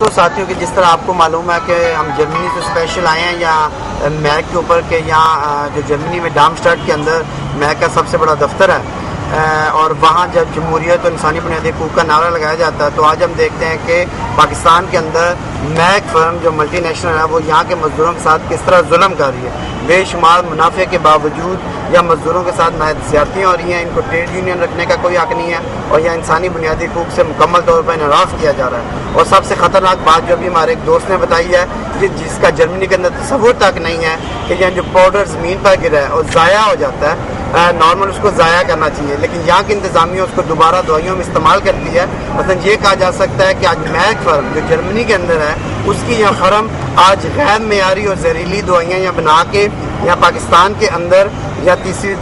تو ساتھیوں کہ جس طرح آپ کو معلوم ہے کہ ہم جرمنی سے اسپیشل آئے ہیں یہاں میک کے اوپر کہ یہاں جو جرمنی میں ڈارمسٹاڈٹ کے اندر میک کا سب سے بڑا دفتر ہے اور وہاں جب جمہوریت اور انسانی بنیادی حقوق کا نعرہ لگایا جاتا ہے تو آج ہم دیکھتے ہیں کہ پاکستان کے اندر میک فرم جو ملٹی نیشنل ہے وہ یہاں کے مزدوروں کے ساتھ کس طرح ظلم کر رہی ہے. بے شمار منافع کے باوجود یا مزدوروں کے ساتھ نہایت زیادتیاں ہو رہی ہیں. ان کو ٹریڈ یونین رکھنے کا کوئی حق نہیں ہے اور یہاں انسانی بنیادی حقوق سے مکمل طور پر انحراف کیا جا رہا ہے. اور سب سے خطرناک بات جو ابھی ہمارے ایک دوست نے بتائی ہے جس کا جرمنی کے اندر تصور تک نہیں ہے کہ یہاں جو پاؤڈر زمین پر گرا ہے اور ضائع ہو جاتا ہے نارمل اس کو ضائع کرنا چاہیے لیکن یہاں کی انتظامیہ اس کو دوبارہ دوائیوں میں استعمال کرتی ہے. مثلا یہ کہا جا سکتا ہے کہ آج میک فرم جو جرمنی کے اندر ہے اس کی یہاں فرم آج غیر معیاری اور زہریلی دوائیاں یہاں بنا کے یہاں پاکستان کے اندر یا تیسری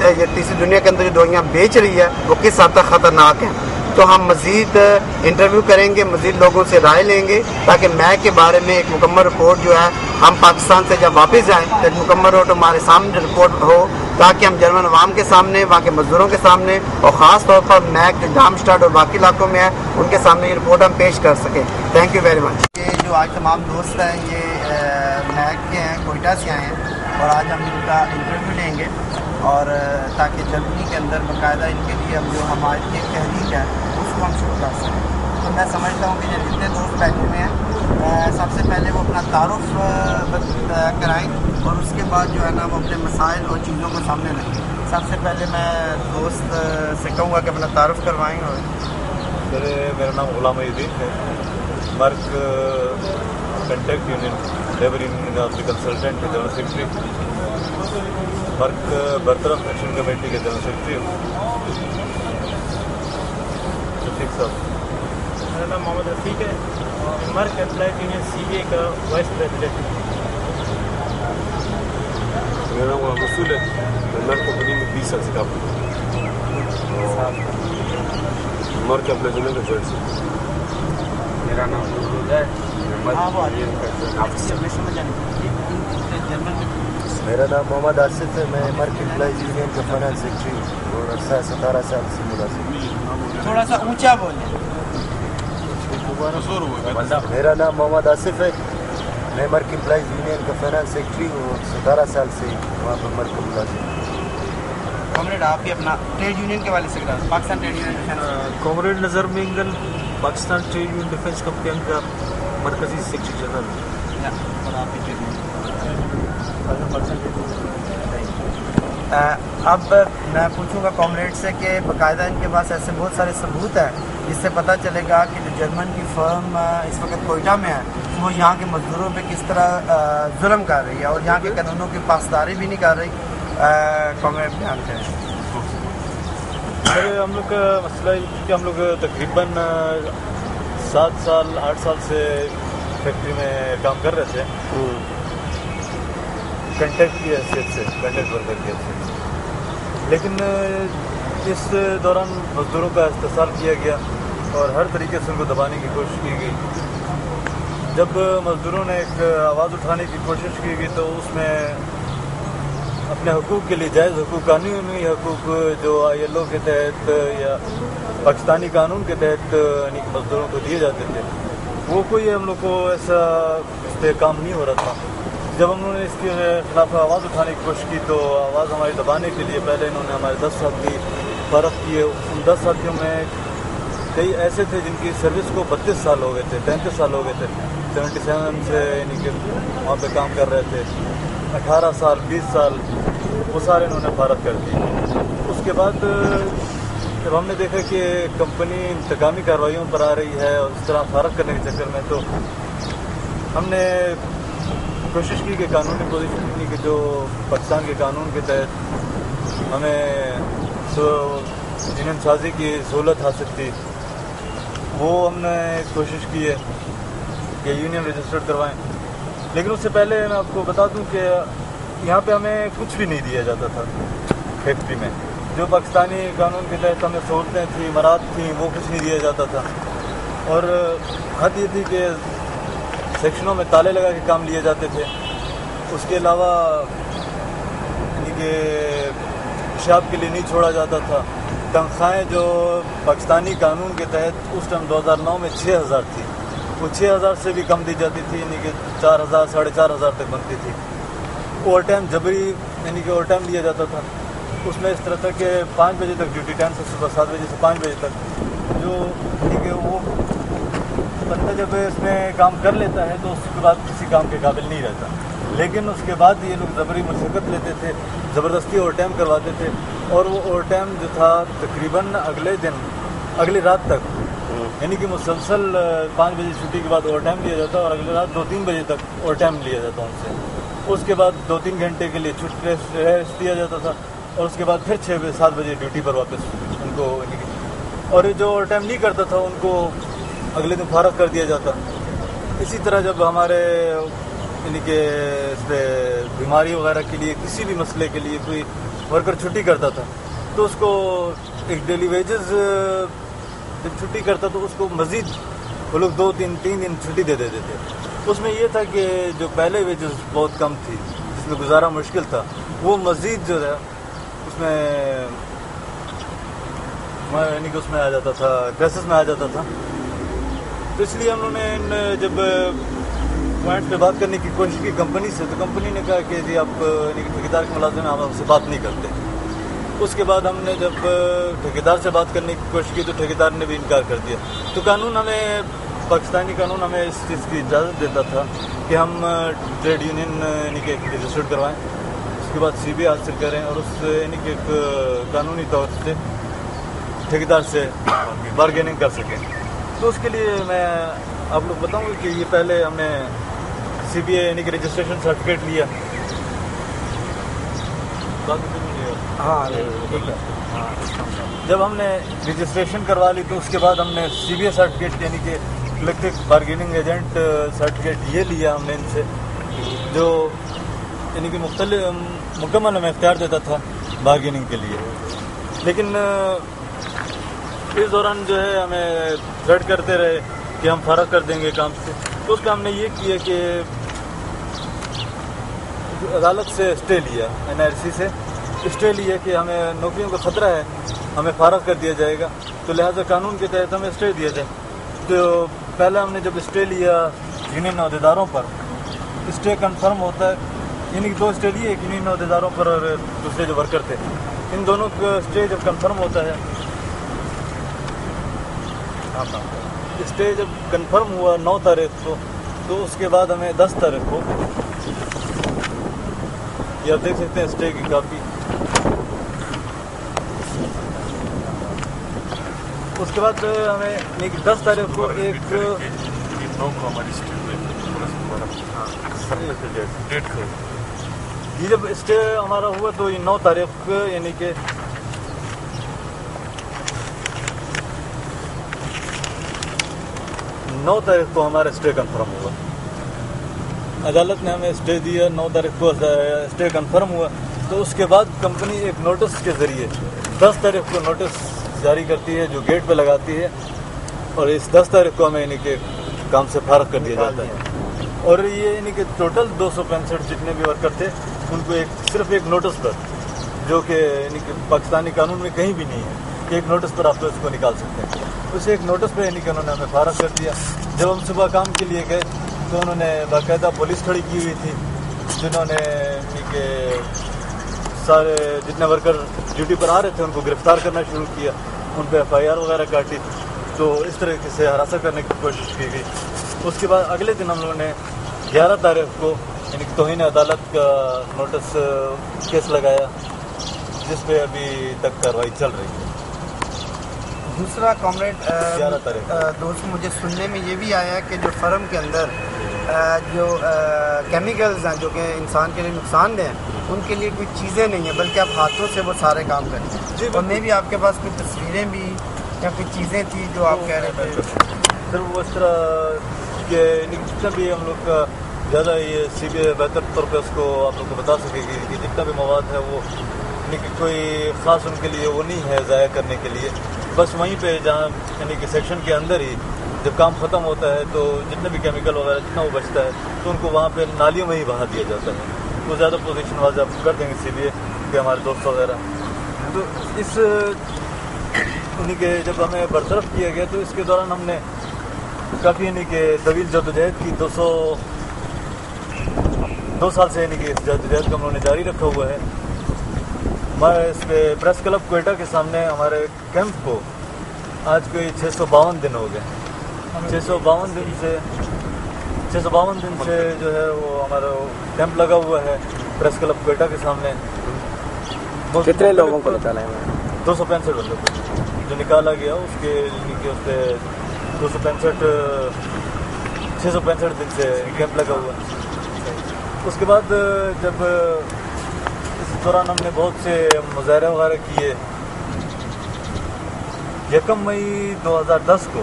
دنیا کے اندر جو دوائیاں بیچ رہی ہے وہ کس حد تک خطرناک ہیں. تو ہم مزید انٹرویو کریں گے, مزید لوگوں سے رائے لیں گے تاکہ میک کے بارے میں ایک مکمل رپورٹ جو ہے ہم پاکستان سے جب واپس جائیں تو ایک مکمل رپورٹ ہمارے سامنے رپورٹ ہو تاکہ ہم جرمن عوام کے سامنے, وہاں کے مزدوروں کے سامنے اور خاص طور پر میک جو ڈارمسٹاڈٹ اور باقی علاقوں میں ہے ان کے سامنے یہ رپورٹ ہم پیش کر سکیں. Thank you very much. یہ جو آج تمام دوست ہیں یہ میک کے ہیں, کوئٹہ سے آئے ہیں اور آج ہم ان کا انٹرویو لیں گے اور تاکہ جرمنی کے اندر باقاعدہ ان کے لیے اب جو ہماری ایک تحریک ہے اس کو ہم شروع کر سکیں. تو میں سمجھتا ہوں کہ جتنے دوست بیٹھے ہوئے ہیں سب سے پہلے وہ اپنا تعارف کرائیں اور اس کے بعد جو ہے نا وہ اپنے مسائل اور چیزوں کو سامنے رکھیں. سب سے پہلے میں دوست سے کہوں گا کہ اپنا تعارف کروائیں. اور میرا نام غلام الدین ہے, Merck contract union labour union of the consultant کے جنرل سیکرٹری, مرک برطرف ایکشن کمیٹی کے جنرل سیکرٹری ہوں. شفیق صاحب. میرا نام محمد رفیق ہے, Merck employees union C B A کا وائس پریزیڈنٹ. میرا نام غلام رسول ہے, میں مرک کمپنی میں 20 سال سے کام کرتا ہوں. مرک امپلائز یونین کا جوائنٹ سیکرٹری. میرا نام ہے میرا نام محمد آصف ہے, میں مرک امپلائز یونین کا فائنانس سیکرٹری ہوں اور 17 سال سے ملازم. تھوڑا سا اونچا بولیں. میرا نام محمد آصف ہے, میں مرک امپلائز یونین کا فائنانس سیکرٹری ہوں اور 17 سال سے وہاں پر مرک ملازم ہوں. کامریڈ آپ بھی اپنا ٹریڈ یونین کے والے سے Pakistan trade union. Comrade Nazar Mengal, Pakistan trade union defence campaign کا مرکزی سیکرٹری جنرل. اور آپ بھی ٹریڈ یونین. اب میں پوچھوں گا کامریڈ سے کہ باقاعدہ ان کے پاس ایسے بہت سارے ثبوت ہیں جس سے پتہ چلے گا کہ جو جرمن کی فرم اس وقت کوئٹہ میں ہے وہ یہاں کے مزدوروں پہ کس طرح ظلم کر رہی ہے اور یہاں کے قانونوں کی پاسداری بھی نہیں کر رہی. کامریڈ بیان کریں. سر ہم لوگ کا مسئلہ یہ کہ ہم لوگ تقریباً 7 سال 8 سال سے فیکٹری میں کام کر رہے تھے کنٹیکٹ کی حیثیت سے, کنٹیکٹ ورکر کی حیثیت سے. لیکن اس دوران مزدوروں کا استحصال کیا گیا اور ہر طریقے سے ان کو دبانے کی کوشش کی گئی. جب مزدوروں نے ایک آواز اٹھانے کی کوشش کی گئی تو اس میں اپنے حقوق کے لیے جائز حقوق, قانونی حقوق جو ILO کے تحت یا پاکستانی قانون کے تحت مزدوروں کو دیے جاتے تھے, وہ کوئی ہم لوگ کو ایسا اس پہ کام نہیں ہو رہا تھا. جب ہم نے اس کے خلاف آواز اٹھانے کی کوشش کی تو آواز ہماری دبانے کے لیے پہلے انہوں نے ہمارے 10 ساتھی فارغ کیے. ان 10 ساتھیوں میں کئی ایسے تھے جن کی سروس کو 32 سال ہو گئے تھے, 33 سال ہو گئے تھے, 77 سے یعنی کہ وہاں پہ کام کر رہے تھے. 18 سال 20 سال وہ سارے انہوں نے فارغ کر دی. اس کے بعد جب ہم نے دیکھا کہ کمپنی انتقامی کارروائیوں پر آ رہی ہے اور اس طرح فارغ کرنے کے چکر میں, تو ہم نے کوشش کی کہ قانونی پوزیشن کی کہ جو پاکستان کے قانون کے تحت ہمیں یونین سازی کی سہولت حاصل تھی, وہ ہم نے کوشش کی ہے کہ یونین رجسٹرڈ کروائیں. لیکن اس سے پہلے میں آپ کو بتا دوں کہ یہاں پہ ہمیں کچھ بھی نہیں دیا جاتا تھا فیکٹری میں. جو پاکستانی قانون کے تحت ہمیں سہولتیں تھیں, مراد تھیں, وہ کچھ نہیں دیا جاتا تھا. اور حد یہ تھی کہ سیکشنوں میں تالے لگا کے کام لیے جاتے تھے. اس کے علاوہ یعنی کہ پیشاب کے لیے نہیں چھوڑا جاتا تھا. تنخواہیں جو پاکستانی قانون کے تحت اس ٹائم 2009 میں 6000 تھی, وہ 6,000 سے بھی کم دی جاتی تھی، یعنی کہ 4,000 4,500 تک بنتی تھی۔ اوور ٹائم جبری یعنی کہ اوور ٹائم لیا جاتا تھا۔ اس میں اس طرح تھا کہ 5 بجے تک ڈیوٹی ٹائم سے، صبح 7 بجے سے 5 بجے تک، جو یعنی کہ وہ بندہ جب اس میں کام کر لیتا ہے تو اس کے بعد کسی کام کے قابل نہیں رہتا، لیکن اس کے بعد یہ لوگ جبری مشقت لیتے تھے، زبردستی اوور ٹائم کرواتے تھے، اور وہ اوور ٹائم جو تھا تقریباً اگلی رات تک، یعنی کہ مسلسل 5 بجے چھٹی کے بعد اوور ٹائم لیا جاتا اور اگلی رات 2-3 بجے تک اوور ٹائم لیا جاتا ان سے۔ اس کے بعد 2-3 گھنٹے کے لیے ریسٹ دیا جاتا تھا، اور اس کے بعد پھر 6-7 بجے ڈیوٹی پر واپس ان کو، اور جو اوور ٹائم نہیں کرتا تھا ان کو اگلے دن فارغ کر دیا جاتا۔ اسی طرح جب ہمارے یعنی کہ اس پہ بیماری وغیرہ کے لیے، کسی بھی مسئلے کے لیے کوئی ورکر چھٹی کرتا تھا تو اس کو ایک ڈیلی ویجز جب چھٹی کرتا تو اس کو مزید وہ لوگ 2-3 دن چھٹی دے دیتے تھے۔ اس میں یہ تھا کہ جو پہلے ویجز بہت کم تھی، جس میں گزارا مشکل تھا، وہ مزید جو ہے اس میں یعنی کہ اس میں آ جاتا تھا، کرائسس میں آ جاتا تھا۔ تو اس لیے ہم لوگوں نے جب پوائنٹ پہ بات کرنے کی کوشش کی کمپنی سے، تو کمپنی نے کہا کہ جی آپ یعنی کہ ٹھیکیدار کے ملازم ہیں، ہم آپ سے بات نہیں کرتے۔ اس کے بعد ہم نے جب ٹھیکیدار سے بات کرنے کی کوشش کی تو ٹھیکیدار نے بھی انکار کر دیا۔ تو قانون ہمیں، پاکستانی قانون ہمیں اس چیز کی اجازت دیتا تھا کہ ہم ٹریڈ یونین یعنی کہ رجسٹرڈ کروائیں، اس کے بعد CBA حاصل کریں، اور اس یعنی کہ ایک قانونی طور سے ٹھیکیدار سے بارگیننگ کر سکیں۔ تو اس کے لیے میں آپ لوگ بتاؤں گا کہ یہ پہلے ہم نے CBA یعنی کہ رجسٹریشن سرٹیفکیٹ لیا۔ ہاں ٹھیک ہے۔ جب ہم نے رجسٹریشن کروا لی تو اس کے بعد ہم نے CBA سرٹیفکیٹ یعنی کہ کلیکٹو بارگیننگ ایجنٹ سرٹیفکیٹ یہ لیا ہم نے ان سے، جو یعنی کہ مکمل ہمیں اختیار دیتا تھا بارگیننگ کے لیے۔ لیکن اس دوران جو ہے ہمیں تھریٹ کرتے رہے کہ ہم فارغ کر دیں گے کام سے۔ تو اس کا ہم نے یہ کیا کہ عدالت سے اسٹے لیا، NRC سے اسٹے لیا کہ ہمیں نوکریوں کا خطرہ ہے، ہمیں فارغ کر دیا جائے گا، تو لہٰذا قانون کے تحت ہمیں اسٹے دیا جائے۔ تو پہلے ہم نے جب اسٹے لیا یونین عہدیداروں پر، اسٹے کنفرم ہوتا ہے، یعنی کہ 2 اسٹے لیے، ایک یونین عہدیداروں پر اور دوسرے جو ورکر تھے، ان دونوں کا اسٹے جب کنفرم ہوتا ہے، اسٹے جب کنفرم ہوا 9 تاریخ کو، تو اس کے بعد ہمیں 10 تاریخ کو، یہ آپ دیکھ سکتے ہیں اسٹے کی کاپی، اس کے بعد ہمیں 10 تاریخ کو ایک یہ جب اسٹے ہمارا ہوا تو یہ 9 تاریخ کو یعنی کہ 9 تاریخ کو ہمارا اسٹے کنفرم ہوا۔ عدالت نے ہمیں اسٹے دیا، 9 تاریخ کو اسٹے کنفرم ہوا۔ تو اس کے بعد کمپنی ایک نوٹس کے ذریعے 10 تاریخ کو نوٹس جاری کرتی ہے جو گیٹ پہ لگاتی ہے، اور اس 10 تاریخ کو ہمیں یعنی کہ کام سے فارغ کر دیا جاتا ہے۔ اور یہ یعنی کہ ٹوٹل 265 جتنے بھی ورکر تھے ان کو صرف ایک نوٹس پر، جو کہ یعنی کہ پاکستانی قانون میں کہیں بھی نہیں ہے کہ ایک نوٹس پر آپ تو اس کو نکال سکتے ہیں، اس ایک نوٹس پہ یعنی کہ انہوں نے ہمیں فارغ کر دیا۔ جب ہم صبح کام کے لیے گئے تو انہوں نے باقاعدہ پولیس کھڑی کی ہوئی تھی، جنہوں نے یعنی کہ سارے جتنے ورکر ڈیوٹی پر آ رہے تھے ان کو گرفتار کرنا شروع کیا، ان پہ FIR وغیرہ کاٹی، تو اس طریقے سے ہراساں کرنے کی کوشش کی گئی۔ اس کے بعد اگلے دن ہم لوگوں نے 11 تاریخ کو یعنی کہ توہین عدالت کا نوٹس کیس لگایا، جس پہ ابھی تک کارروائی چل رہی ہے۔ دوسرا کامریڈ 11 تاریخ دوست، مجھے سننے میں یہ بھی آیا ہے کہ جو فرم کے اندر جو کیمیکلز ہیں جو کہ انسان کے لیے نقصان دہ ہیں، ان کے لیے کوئی چیزیں نہیں ہیں، بلکہ آپ ہاتھوں سے وہ سارے کام کریں گے۔ اور میں بھی آپ کے پاس کوئی تصویریں بھی یا کوئی چیزیں تھیں جو آپ کہہ رہے تھے سر، وہ اس طرح کہ جتنا بھی ہم لوگ کا زیادہ یہ CBA بہتر طور پہ اس کو آپ لوگ کو بتا سکے گی کہ جتنا بھی مواد ہے وہ یعنی کہ کوئی خاص ان کے لیے وہ نہیں ہے ضائع کرنے کے لیے، بس وہیں پہ جہاں یعنی کہ سیکشن کے اندر ہی جب کام ختم ہوتا ہے تو جتنا بھی کیمیکل وغیرہ جتنا وہ بچتا ہے تو ان کو وہاں پہ نالیوں میں ہی بہا دیا جاتا ہے۔ وہ زیادہ پوزیشن واضح آپ کر دیں گے CBA کہ ہمارے دوست وغیرہ، تو اس یعنی کہ جب ہمیں برطرف کیا گیا تو اس کے دوران ہم نے काफ़ी यानी कि तवील जदोजहद की 2 साल से यानी कि इस जदोजहद को हम लोगों ने जारी रखा हुआ है। हमारे इस प्रेस क्लब क्वेटा के सामने हमारे कैंप को आज कोई 652 दिन हो गए। 652 दिन से जो है वो हमारा कैंप लगा हुआ है प्रेस क्लब क्वेटा के सामने। कितने लोगों को निकाला है? 265 बंदों को जो निकाला गया उसके उस पर 665 दिन से कैंप लगा हुआ है। उसके बाद जब इस दौरान हमने बहुत से मुजाहरे वगैरह किए। 1 मई 2010 को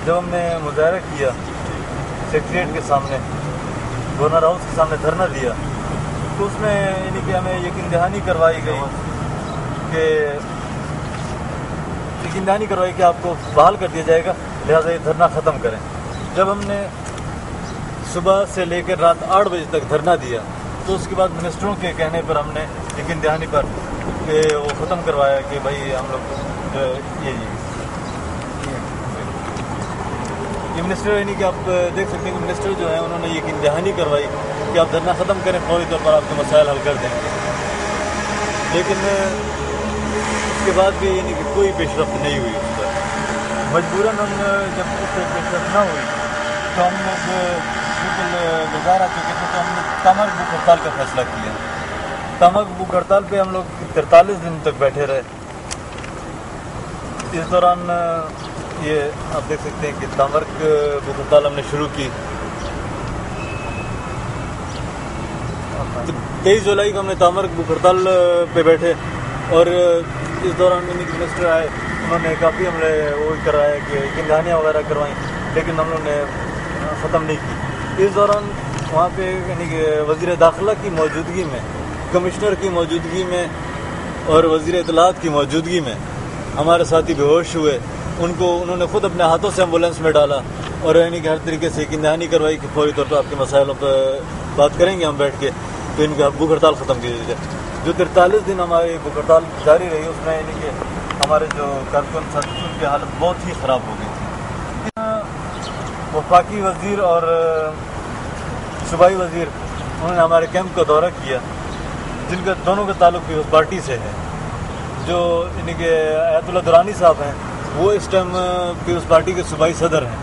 जब हमने मुजाहरा किया सेक्रेटरीट के सामने, गवर्नर हाउस के सामने धरना दिया, तो उसमें यानी कि हमें यकीन दहानी करवाई गई कि आपको बहाल कर दिया जाएगा, लिहाजा ये धरना ख़त्म करें। जब हमने सुबह से लेकर रात 8 बजे तक धरना दिया तो उसके बाद मिनिस्टरों के कहने पर हमने यकीन दहानी पर वो ख़त्म करवाया कि भाई हम लोग ये मिनिस्टर यानी कि आप देख सकते हैं कि मिनिस्टर जो है उन्होंने यकीन दहानी करवाई कि आप धरना ख़त्म करें, फौरी तौर पर आपके मसाइल हल कर देंगे। लेकिन उसके बाद भी यानी कि कोई पेशरफ्त नहीं हुई उस पर। मजबूरन हम जब उस पर पेशरफ्त न हुई तो हम लोग बिल्कुल बेजार आ चुके थे, तो हमने तमक भूख हड़ताल का फैसला किया। तमक भूख हड़ताल पे हम लोग 43 दिन तक बैठे रहे। इस दौरान ये आप देख सकते हैं कि तमक भूख हड़ताल हमने शुरू की। 23 जुलाई को हमने तमक भूख हड़ताल पे बैठे और इस दौरान मिनिस्टर आए, उन्होंने काफ़ी हमने वो कराया कि यकीन दहानियाँ वगैरह करवाई, लेकिन हम लोगों ने ख़त्म नहीं की। इस दौरान वहाँ पे यानी कि वज़ीर दाखिला की मौजूदगी में, कमिश्नर की मौजूदगी में और वज़ीर इत्तलाआत की मौजूदगी में हमारे साथी बेहोश हुए। उन्होंने ख़ुद अपने हाथों से एम्बुलेंस में डाला और यानी कि हर तरीके से यकीन दहानी करवाई कि फौरी तौर पर आपके मसाइलों पर बात करेंगे हम बैठ के, तो इनकी भूख हड़ताल ख़त्म की जाए। जो 43 दिन हमारी भूख हड़ताल जारी रही उसमें यानी कि हमारे जो कारकुन साथी उनकी हालत बहुत ही ख़राब हो गई थी। वफाकी वज़ीर और सूबाई वज़ीर उन्होंने हमारे कैंप का दौरा किया, जिनका दोनों का ताल्लुक पीपल्स पार्टी से है। जो यानी कि आयतुल्लाह दुरानी साहब हैं वो इस टाइम पीपल्स पार्टी के सूबाई सदर हैं।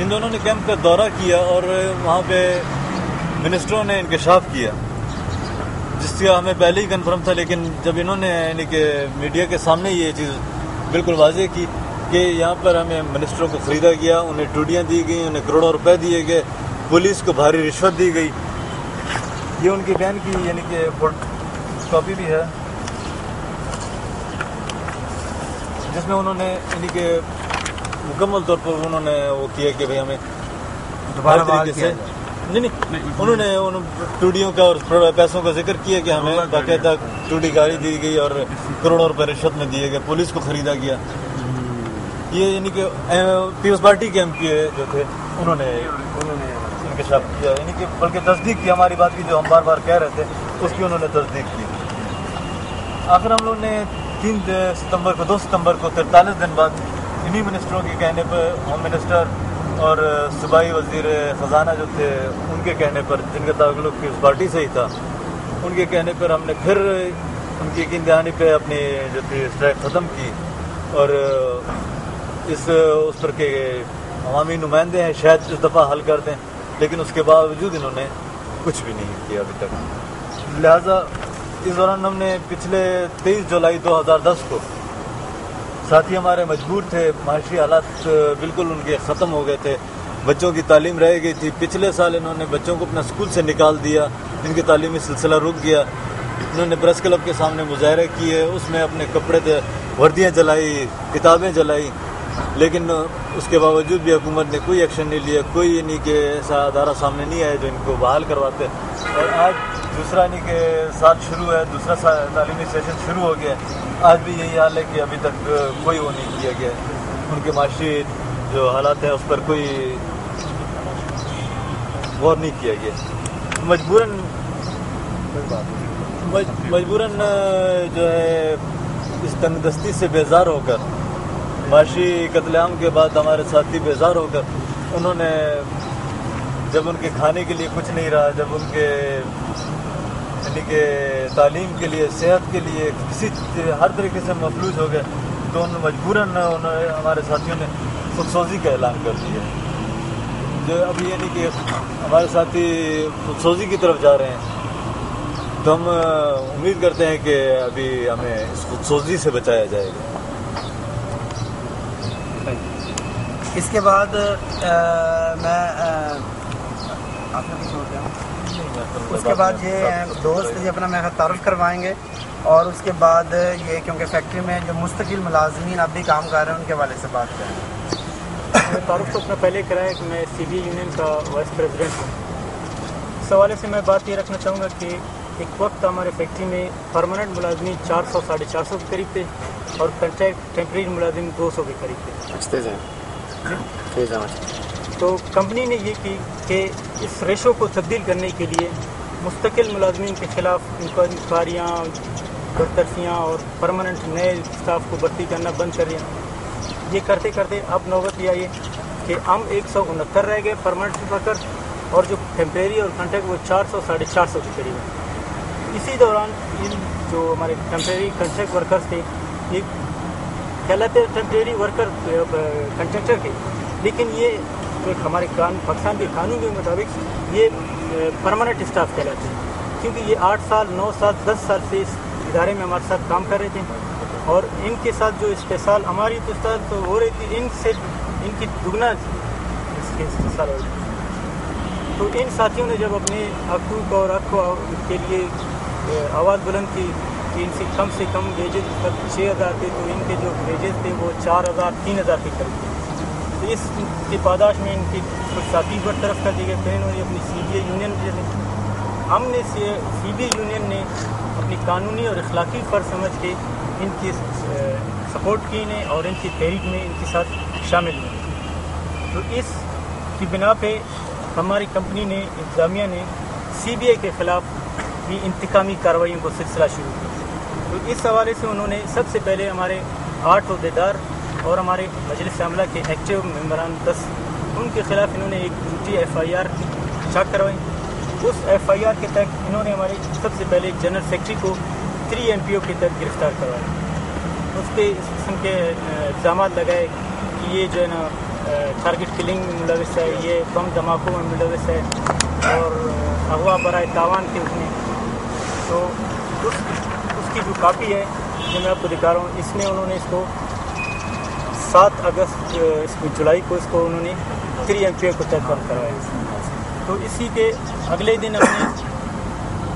इन दोनों ने कैंप का दौरा किया और वहाँ पे मिनिस्टरों ने इंकशाफ किया, जिसका हमें पहले ही कन्फर्म था, लेकिन जब इन्होंने यानी कि मीडिया के सामने ये चीज़ बिल्कुल वाज़ेह की कि यहाँ पर हमें मिनिस्टरों को ख़रीदा गया, उन्हें टूटियाँ दी गई, उन्हें करोड़ों रुपए दिए गए, पुलिस को भारी रिश्वत दी गई। ये उनके बयान की यानी कि कॉपी भी है, जिसमें उन्होंने यानी कि मुकम्मल तौर पर उन्होंने वो किया कि भाई हमें दोबारा तरीके से नहीं उन्होंने टूटियों का और पैसों का जिक्र किया कि हमें बाकायदा टूटी गाड़ी दी गई और करोड़ों रुपए रिश्वत में दिए गए, पुलिस को ख़रीदा गया। ये यानी कि पीपल्स पार्टी के एमपी जो थे उन्होंने इंकशाफ किया, यानी कि बल्कि तस्दीक की हमारी बात की, जो हम बार बार कह रहे थे उसकी उन्होंने तस्दीक की। आखिर हम लोग ने 2 सितंबर को 43 दिन बाद इन्हीं मिनिस्टरों के कहने पर, होम मिनिस्टर और सूबाई वज़ीर ख़जाना जो थे उनके कहने पर, जिनका ताल्लुक पीपल्स पार्टी से ही था, उनके कहने पर हमने फिर उनकी यकीन दहानी पे अपनी जो थी स्ट्राइक ख़त्म की। और उस पर के अवामी नुमाइंदे हैं, शायद इस दफ़ा हल कर दें, लेकिन उसके बावजूद इन्होंने कुछ भी नहीं किया अभी तक। लिहाजा इस दौरान हमने पिछले 23 जुलाई 2010 को साथी हमारे मजबूर थे, माशी हालात बिल्कुल उनके ख़त्म हो गए थे, बच्चों की तालीम रह गई थी। पिछले साल इन्होंने बच्चों को अपना स्कूल से निकाल दिया, इनकी तालीमी सिलसिला रुक गया। इन्होंने प्रेस क्लब के सामने मुजाहरे किए, उसमें अपने कपड़े वर्दियाँ जलाई, किताबें जलाई, लेकिन उसके बावजूद भी हुकूमत ने कोई एक्शन नहीं लिया। कोई यानी कि ऐसा अदारा सामने नहीं आया जो इनको बहाल करवाते। और आज दूसरा यानी कि साल शुरू है, दूसरा तालीमी सेशन शुरू हो गया, आज भी यही हाल है कि अभी तक कोई वो नहीं किया गया। उनके माशी जो हालात हैं उस पर कोई गौर नहीं किया गया। मजबूरन जो है इस तंगदस्ती से बेजार होकर, माशी कत्लेआम के बाद हमारे साथी बेजार होकर انہوں نے جب ان کے کھانے کے لیے کچھ نہیں رہا، جب ان کے یعنی کہ تعلیم کے لیے، صحت کے لیے کسی ہر طریقے سے مفلوج ہو گئے، تو مجبوراً ہمارے ساتھیوں نے خودسوزی کا اعلان کر دیا، جو ابھی یعنی کہ ہمارے ساتھی خودسوزی کی طرف جا رہے ہیں، تو ہم امید کرتے ہیں کہ ابھی ہمیں اس خودسوزی سے بچایا جائے گا۔ اس کے بعد میں آپ نے کچھ ہو گیا، اس کے بعد یہ دوست یہ اپنا میرا تعارف کروائیں گے، اور اس کے بعد یہ کیونکہ فیکٹری میں جو مستقل ملازمین اب بھی کام کر رہے ہیں ان کے حوالے سے بات کریں گے۔ تعارف تو اپنا پہلے کرایا کہ میں سی بی اے یونین کا وائس پریزیڈنٹ ہوں۔ اس حوالے سے میں بات یہ رکھنا چاہوں گا کہ ایک وقت ہمارے فیکٹری میں پرماننٹ ملازمین 400 ساڑھے 400 کے قریب تھے، اور کنٹریکٹ ٹیمپریری ملازم 200 کے قریب تھے۔ تو کمپنی نے یہ کی کہ اس ریشو کو تبدیل کرنے کے لیے مستقل ملازمین کے خلاف انکوائریاں، برطرفیاں اور پرماننٹ نئے اسٹاف کو بھرتی کرنا بند کر دیا۔ یہ کرتے کرتے اب نوبت یہ آئی کہ ہم 169 رہ گئے پرماننٹ ورکر، اور جو ٹیمپریری اور کنٹریکٹ وہ 400 ساڑھے 400 کے قریب ہیں۔ اسی دوران ان جو ہمارے ٹیمپریری کنٹریکٹ ورکرز تھے یہ کہلاتے ٹیمپریری ورکر کنٹریکٹر کے، لیکن یہ ہمارے پاکستان کے قانون کے مطابق یہ پرماننٹ اسٹاف کہلاتے ہیں، کیونکہ یہ 8 سال 9 سال 10 سال سے اس ادارے میں ہمارے ساتھ کام کر رہے تھے، اور ان کے ساتھ جو استحصال ہماری تو استاد تو ہو رہی تھی، ان سے ان کی دگنا اس کے استحصال ہو رہی تھی۔ تو ان ساتھیوں نے جب اپنے حقوق اور حق کے لیے آواز بلند کی کہ ان سے کم ویجز 6,000 تھے، تو ان کے جو ویجز تھے وہ 4,000 3,000 کے قریب تھے۔ تو اس کی پاداش میں ان کی کچھ ساتھی برطرف کر دی گئے، پھر انہوں نے اپنی سی بی اے یونین ہم نے سی بی اے یونین نے اپنی قانونی اور اخلاقی فرض سمجھ کے ان کی سپورٹ کی انہیں، اور ان کی تحریک میں ان کے ساتھ شامل ہوئے۔ تو اس کی بنا پہ ہماری کمپنی نے، انتظامیہ نے سی بی اے کے خلاف بھی انتقامی کارروائیوں کو سلسلہ شروع کیا۔ تو اس حوالے سے انہوں نے سب سے پہلے ہمارے 8 عہدیدار اور ہمارے مجلس عاملہ کے ایکٹیو ممبران 10 ان کے خلاف انہوں نے ایک جھوٹی FIR چاک کروائی۔ اس FIR کے تحت انہوں نے ہمارے سب سے پہلے جنرل سیکرٹری کو 3 MPO کے تحت گرفتار کروایا۔ اس پہ اس قسم کے الزامات لگائے کہ یہ جو ہے نا ٹارگٹ کلنگ میں ملوث ہے، یہ بم دھماکوں میں ملوث ہے، اور اغوا برائے تاوان کے اس میں۔ تو اس کی جو کاپی ہے جو میں آپ کو دکھا رہا ہوں، اس میں انہوں نے اس کو 7 اگست جولائی کو اس کو انہوں نے 3 MPO کو تحت بند کروایا۔ تو اسی کے اگلے دن ہم نے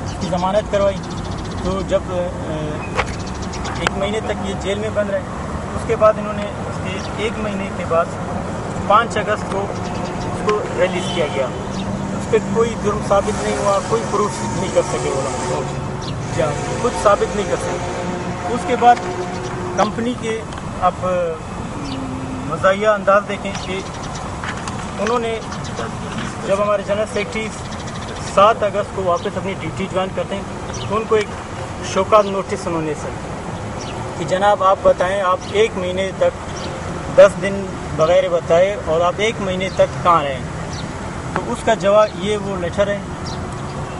اس کی ضمانت کروائی۔ تو جب 1 مہینے تک یہ جیل میں بند رہے، اس کے بعد انہوں نے اس کے 1 مہینے کے بعد 5 اگست کو اس کو ریلیز کیا گیا۔ اس پہ کوئی جرم ثابت نہیں ہوا، کوئی پروف نہیں کر سکے، وہ لوگ کچھ ثابت نہیں کر سکے۔ اس کے بعد کمپنی کے اب مزاحیہ انداز دیکھیں کہ انہوں نے جب ہمارے جنرل سیکرٹری 7 اگست کو واپس اپنی ڈیوٹی جوائن کرتے ہیں تو ان کو ایک شوکات نوٹس انہوں نے سر کہ جناب آپ بتائیں، آپ 1 مہینے تک 10 دن بغیر بتائے اور آپ 1 مہینے تک کہاں رہے ہیں؟ تو اس کا جواب یہ وہ لیٹر ہے،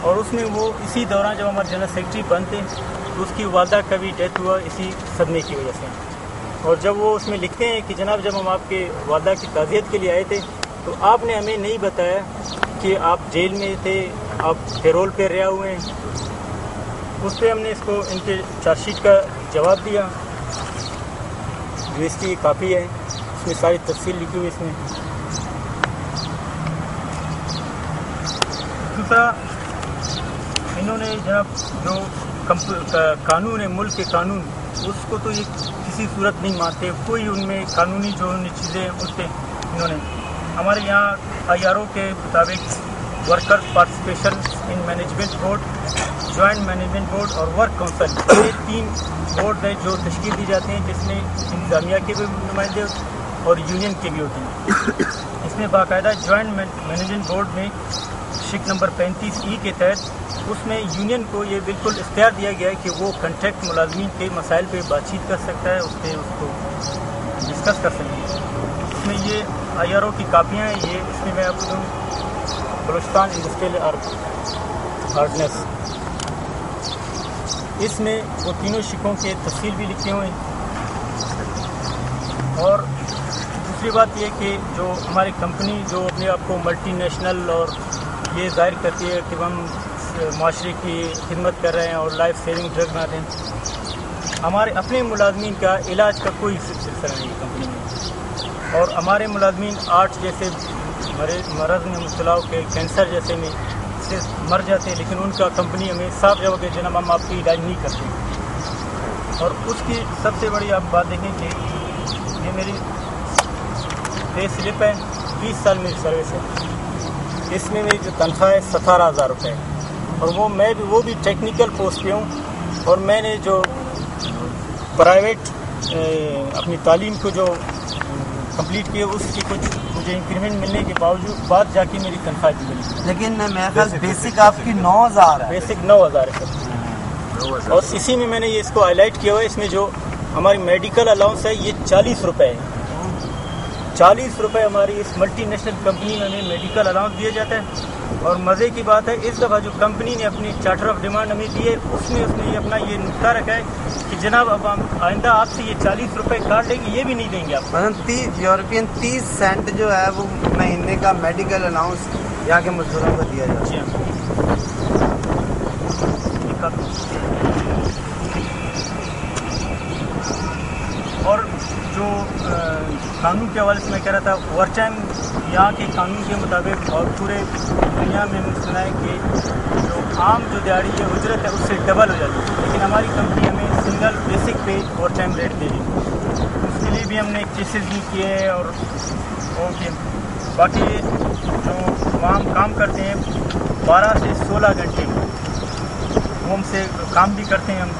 اور اس میں وہ اسی دوران جب ہمارے جنرل سیکرٹری بنتے تو اس کی والدہ کا بھی ڈیتھ ہوا اسی صدمے کی وجہ سے۔ اور جب وہ اس میں لکھتے ہیں کہ جناب جب ہم آپ کے والدہ کی تعزیت کے لیے آئے تھے تو آپ نے ہمیں نہیں بتایا کہ آپ جیل میں تھے، آپ پیرول پہ رہے ہوئے ہیں۔ اس پہ ہم نے اس کو ان کے چارج شیٹ کا جواب دیا، جو اس کی کاپی ہے، اس میں ساری تفصیل لکھی ہوئی اس میں۔ دوسرا انہوں نے جناب جو قانون ہے، ملک کے قانون، اس کو تو یہ کسی صورت نہیں مانتے، کوئی ان میں قانونی جو چیزیں ہیں اس پہ انہوں نے ہمارے یہاں IRO کے مطابق worker participation in management board, joint management board اور ورک کونسل، یہ 3 بورڈ ہیں جو تشکیل دی جاتی ہیں، جس میں انتظامیہ کے بھی نمائندے اور یونین کے بھی ہوتے ہیں۔ اس میں باقاعدہ جوائنٹ مینجمنٹ بورڈ میں شک نمبر 35E کے تحت اس میں یونین کو یہ بالکل اختیار دیا گیا ہے کہ وہ کنٹریکٹ ملازمین کے مسائل پہ بات چیت کر سکتا ہے، اس پہ اس کو ڈسکس کر سکتے ہیں۔ اس میں ये IRO की कापियाँ हैं, ये इसमें मैं आपको दूँ बलूचिस्तान इंडस्ट्रियल ऑर्डिनेंस, इसमें वो तीनों शिकों के तफसील भी लिखे हुए हैं। और दूसरी बात ये कि जो हमारी कंपनी जो अपने आप को मल्टी नेशनल और ये जाहिर करती है कि हम माशरे की खिदमत कर रहे हैं और लाइफ सेविंग ड्रग बना रहे हैं, हमारे अपने मुलाजमीन का इलाज का कोई सिलसिला नहीं है कंपनी में। और हमारे मुलाजमीन 8 जैसे मरज़ में मुब्तला के कैंसर जैसे में से मर जाते हैं, लेकिन उनका कंपनी हमें साफ जवाब के जनाब हम आपकी इलाज नहीं करते। और उसकी सबसे बड़ी आप बात देखें कि ये मेरी पे स्लिप है, 20 साल मेरी सर्विस है, इसमें मेरी जो तनख्वाह है 17,000 रुपये, और वो भी टेक्निकल पोस्ट पे हूँ। और मैंने जो प्राइवेट अपनी तालीम को जो कंप्लीट किए उसकी कुछ मुझे इंक्रीमेंट मिलने के बाद जाके मेरी तनख्वाह मिली। लेकिन मेरे ख्याल बेसिक आपकी 9,000 है। बेसिक 9,000 है सर। और इसी में मैंने ये इसको हाईलाइट किया हुआ है, इसमें जो हमारी मेडिकल अलाउंस है ये 40 रुपये है। 40 रुपये हमारी इस मल्टी नेशनल कंपनी में हमें मेडिकल अलाउंस दिया जाता है। और मज़े की बात है, इस दफ़ा जो कंपनी ने अपनी चार्टर ऑफ डिमांड हमें दी है उसमें उसने ये अपना ये नुक्ता रखा है कि जनाब अब हम आइंदा आपसे ये 40 रुपये काट लेंगे, ये भी नहीं देंगे आप। मतलब यूरोपियन 30 सेंट जो है वो महीने का मेडिकल अलाउंस यहाँ के मजदूरों को दिया जाता है। और जो कानून के हवाले से मैं कह रहा था, ओवर टाइम यहाँ के कानून के मुताबिक और पूरे दुनिया में सुना है कि जो आम जो दिहाड़ी है उजरत है उससे डबल हो जाती है, लेकिन हमारी कंपनी हमें सिंगल बेसिक पे ओवर टाइम रेट दे रही है। उसके लिए भी हमने केसेस भी किए हैं। और ओके, बाकी जो वहाँ काम करते हैं 12 से 16 घंटे वो हमसे काम भी करते हैं। हम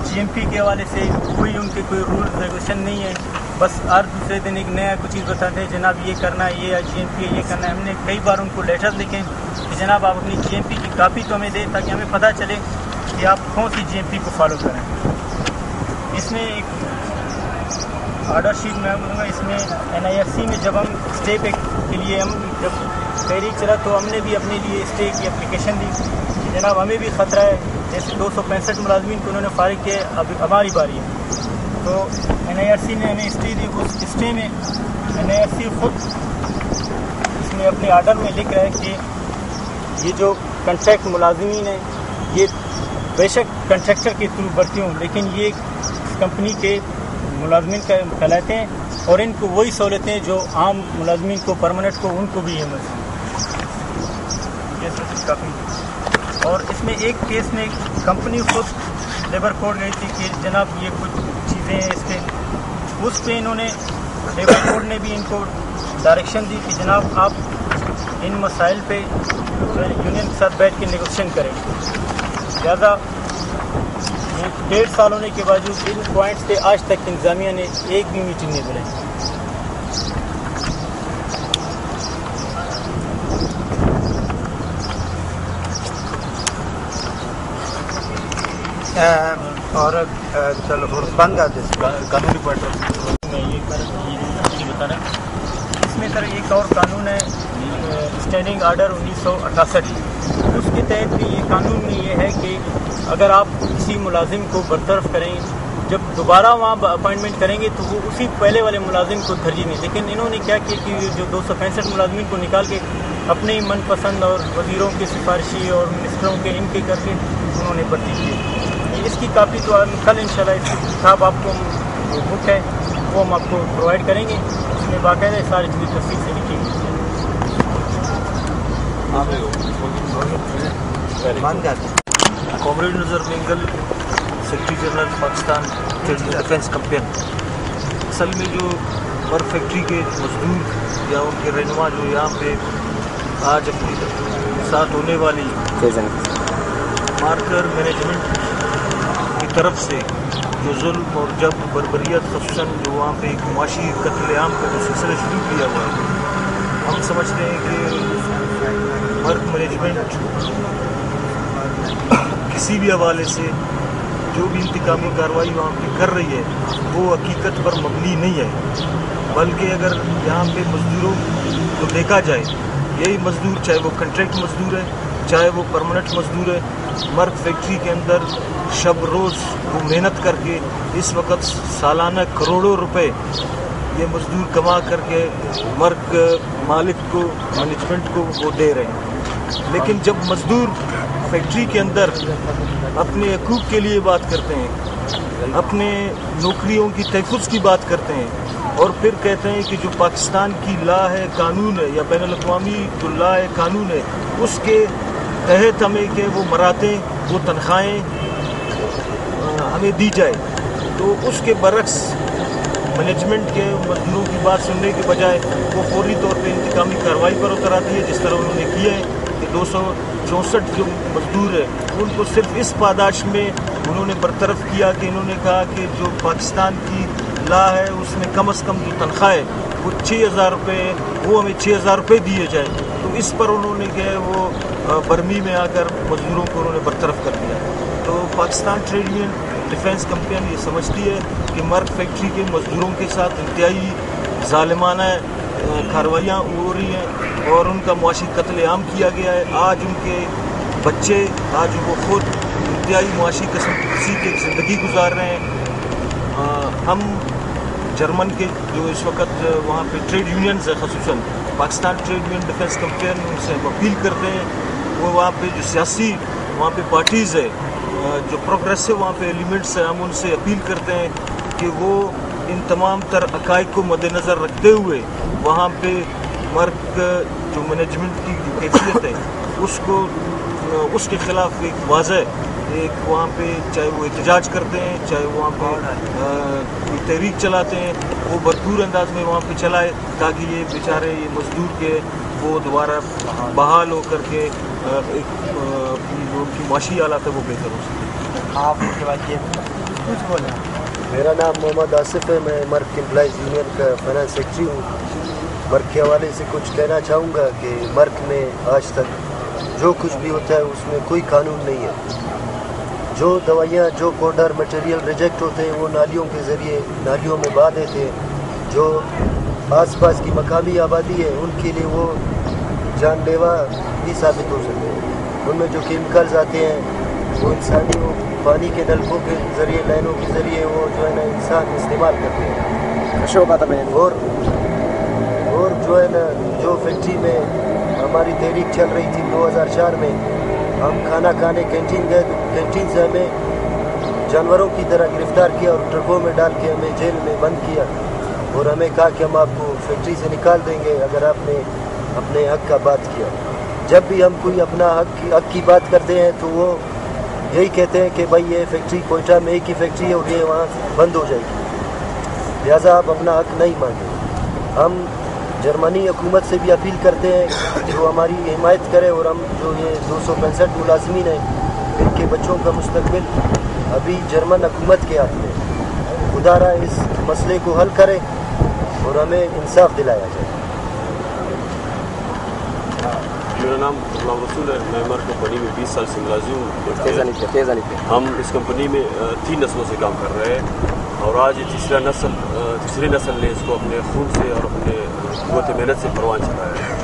GMP के हवाले से कोई उनके कोई रूल रेगुलेशन नहीं है, बस हर दूसरे दिन एक नया कुछ चीज़ बताते हैं, जनाब ये करना है, ये GMP है, ये करना है। हमने कई बार उनको लेटर लिखे कि जनाब आप अपनी GMP की कापी तो हमें दें ताकि हमें पता चले कि आप कौन सी GMP को फॉलो करें। इसमें एक ऑर्डर शीट मैं बोलूँगा, इसमें NIFC में जब हम स्टे पे के लिए हम जब तहरीक चला तो हमने भी अपने लिए स्टे की एप्लीकेशन दी कि जनाब हमें भी ख़तरा है, जैसे 265 मुलाजमीन को उन्होंने फारिग किया, अभी हमारी बारी है। तो NIRC ने हमें स्टे दी। उस स्टे में NIRC खुद इसमें अपने आर्डर में लिख रहा है कि ये जो कॉन्ट्रैक्ट मुलाजमीन है ये बेशक कॉन्ट्रैक्टर के थ्रू भर्ती हूँ, लेकिन ये कंपनी के मुलाजमीन का कहलाते हैं और इनको वही सहूलतें जो आम मुलाजमीन को परमानेंट को उनको भी है काफ़ी। और इसमें एक केस में कंपनी खुद लेबर कोर्ट गई थी कि जनाब ये कुछ चीज़ें हैं इसके, उस पे इन्होंने लेबर कोर्ट ने भी इनको डायरेक्शन दी कि जनाब आप इन मसाइल पे यूनियन के साथ बैठ के नेगोशिएशन करें। ज़्यादा 1.5 साल होने के बावजूद इन पॉइंट्स पे आज तक इंतजामिया ने एक भी मीटिंग नहीं बुलाई। और चलो बंद कर दे कानूनी पॉइंट मैं ये बता रहा हूँ। इसमें सर एक और कानून है स्टैंडिंग आर्डर 1968, उसके तहत भी ये कानून में ये है कि अगर आप किसी मुलाजिम को बरतरफ करें, जब दोबारा वहाँ अपॉइंटमेंट करेंगे तो वो उसी पहले वाले मुलाजिम को तरजीह नहीं। लेकिन इन्होंने क्या किया कि जो 265 मुलाजिमीन को निकाल के अपने ही मनपसंद और वज़ीरों की सिफारिशी और मिनिस्टरों के इनके करके उन्होंने भर्ती की। इसकी कापी तो कल इंशाल्लाह इसकी किताब आपको बुक है वो हम आपको प्रोवाइड करेंगे, उसमें बाकायदा सारी चीज़ें तफसील से लिखी गई। कॉमरेड नज़र mingle, secretary general Pakistan defence campaign. असल में जो बर्फ फैक्ट्री के मजदूर या उनके रहनुमा जो यहाँ पे आज अपनी साथ होने वाली मार्कर मैनेजमेंट की तरफ से जो जुल्म और जब बर्बरियत खसूसन जो वहाँ पे एक मुआशी कत्लेआम का जो सिलसिला शुरू किया हुआ है, हम समझते हैं कि वर्क मैनेजमेंट किसी भी हवाले से जो भी इंतकामी कार्रवाई वहाँ पे कर रही है वो हकीकत पर मबनी नहीं है, बल्कि अगर यहाँ पे मजदूरों को देखा जाए, यही मजदूर चाहे वो कॉन्ट्रैक्ट मजदूर है चाहे वो परमानेंट मजदूर है, मर्क फैक्ट्री के अंदर शब रोज़ वो मेहनत करके इस वक्त सालाना करोड़ों रुपए ये मजदूर कमा करके मर्क मालिक को, मैनेजमेंट को वो दे रहे हैं। लेकिन जब मजदूर फैक्ट्री के अंदर अपने हकूक़ के लिए बात करते हैं, अपने नौकरियों की तहफ़्फ़ुज़ की बात करते हैं और फिर कहते हैं कि जो पाकिस्तान की ला है, कानून है या बैनुल अक़वामी जो ला है, कानून है, उसके तहत हमें कि वो मराते वो तनख्वाहें हमें दी जाए, तो उसके बरक्स मैनेजमेंट के मजदूरों की बात सुनने के बजाय वो फौरी तौर पे इंतकामी कार्रवाई पर उतर आती है, जिस तरह उन्होंने किया है कि 264 जो मजदूर है उनको सिर्फ इस पादाश में उन्होंने बरतरफ किया कि इन्होंने कहा कि जो पाकिस्तान की ला है उसमें कम से कम जो तनख्वाह है वो 6,000 रुपये, वो हमें 6,000 रुपये दिए जाए। तो इस पर उन्होंने क्या है वो बर्मी में आकर मजदूरों को उन्होंने बरतरफ कर दिया। तो Pakistan trade union defence company ये समझती है कि मर्क फैक्ट्री के मजदूरों के साथ इंतहाई ज़ालिमाना कार्रवाइयाँ हो रही हैं और उनका मुआशी कत्ल-ए-आम किया गया है। आज उनके बच्चे, आज वो खुद इंतहाई मुआशी किसी की ज़िंदगी गुजार रहे हैं। हम जर्मन के जो इस वक्त वहाँ पे ट्रेड यूनियंस है, ख़ुसूसन Pakistan trade union defence company, उनसे हम अपील करते हैं वो वहाँ पे जो सियासी वहाँ पे पार्टीज़ है, जो प्रोग्रेसिव वहाँ पे एलिमेंट्स हैं, हम उनसे अपील करते हैं कि वो इन तमाम तर अकायद को मद्देनज़र रखते हुए वहाँ पे मर्क जो मैनेजमेंट की जो कैफियत है उसको उसके ख़िलाफ़ एक वाज़ह एक वहाँ पे चाहे वो एहतजाज करते हैं, चाहे वहाँ पे तहरीक चलाते हैं, वो भरपूर अंदाज में वहाँ पे चलाए ताकि ये बेचारे ये मजदूर के वो दोबारा बहाल हो करके उनकी माशी हालात है वो बेहतर हो सके। आप उसके बाद ये कुछ बोलें। मेरा नाम मोहम्मद आसिफ है, मैं मर्क एम्प्लॉइज़ यूनियन का फाइनेंस सेक्रेटरी हूँ। मर्क के हवाले से कुछ कहना चाहूँगा कि मर्क में आज तक जो कुछ भी होता है उसमें कोई कानून नहीं है। जो दवाइयाँ, जो पाउडर मटेरियल रिजेक्ट होते हैं वो नालियों के ज़रिए नालियों में बहा देते हैं। जो आस पास की मकामी आबादी है उनके लिए वो जानलेवा भी साबित हो सकते हैं। उनमें जो केमिकल्स आते हैं वो इंसानी पानी के नलकों के ज़रिए, लाइनों के ज़रिए वो जो है ना इंसान इस्तेमाल करते हैं। और जो है ना जो फैक्ट्री में हमारी तहरीक चल रही थी 2004 में, हम खाना खाने कैंटीन गए तो कैंटीन से हमें जानवरों की तरह गिरफ्तार किया और ट्रकों में डाल के हमें जेल में बंद किया और हमें कहा कि हम आपको फैक्ट्री से निकाल देंगे अगर आपने अपने हक का बात किया। जब भी हम कोई अपना हक की बात करते हैं तो वो यही कहते हैं कि भाई ये फैक्ट्री कोयटा में एक ही फैक्ट्री है और ये वहाँ बंद हो जाएगी, लिहाजा आप अपना हक नहीं मांगे। हम जर्मनी हुकूमत से भी अपील करते हैं कि वो हमारी हिमायत करे और हम जो ये 265 मुलाजमीन हैं इनके बच्चों का मुस्तकबिल अभी जर्मन हुकूमत के हाथ में, खुदारा इस मसले को हल करे और हमें इंसाफ दिलाया जाए। मेरा नाम गुलाम रसूल है, मैं मर्क कंपनी में 20 साल से मुलाजिम हूँ। हम इस कंपनी में 3 नस्लों से काम कर रहे हैं और आज ये तीसरी नस्ल ने इसको अपने खून से और अपने क़ुव्वत मेहनत से परवान चढ़ाया है।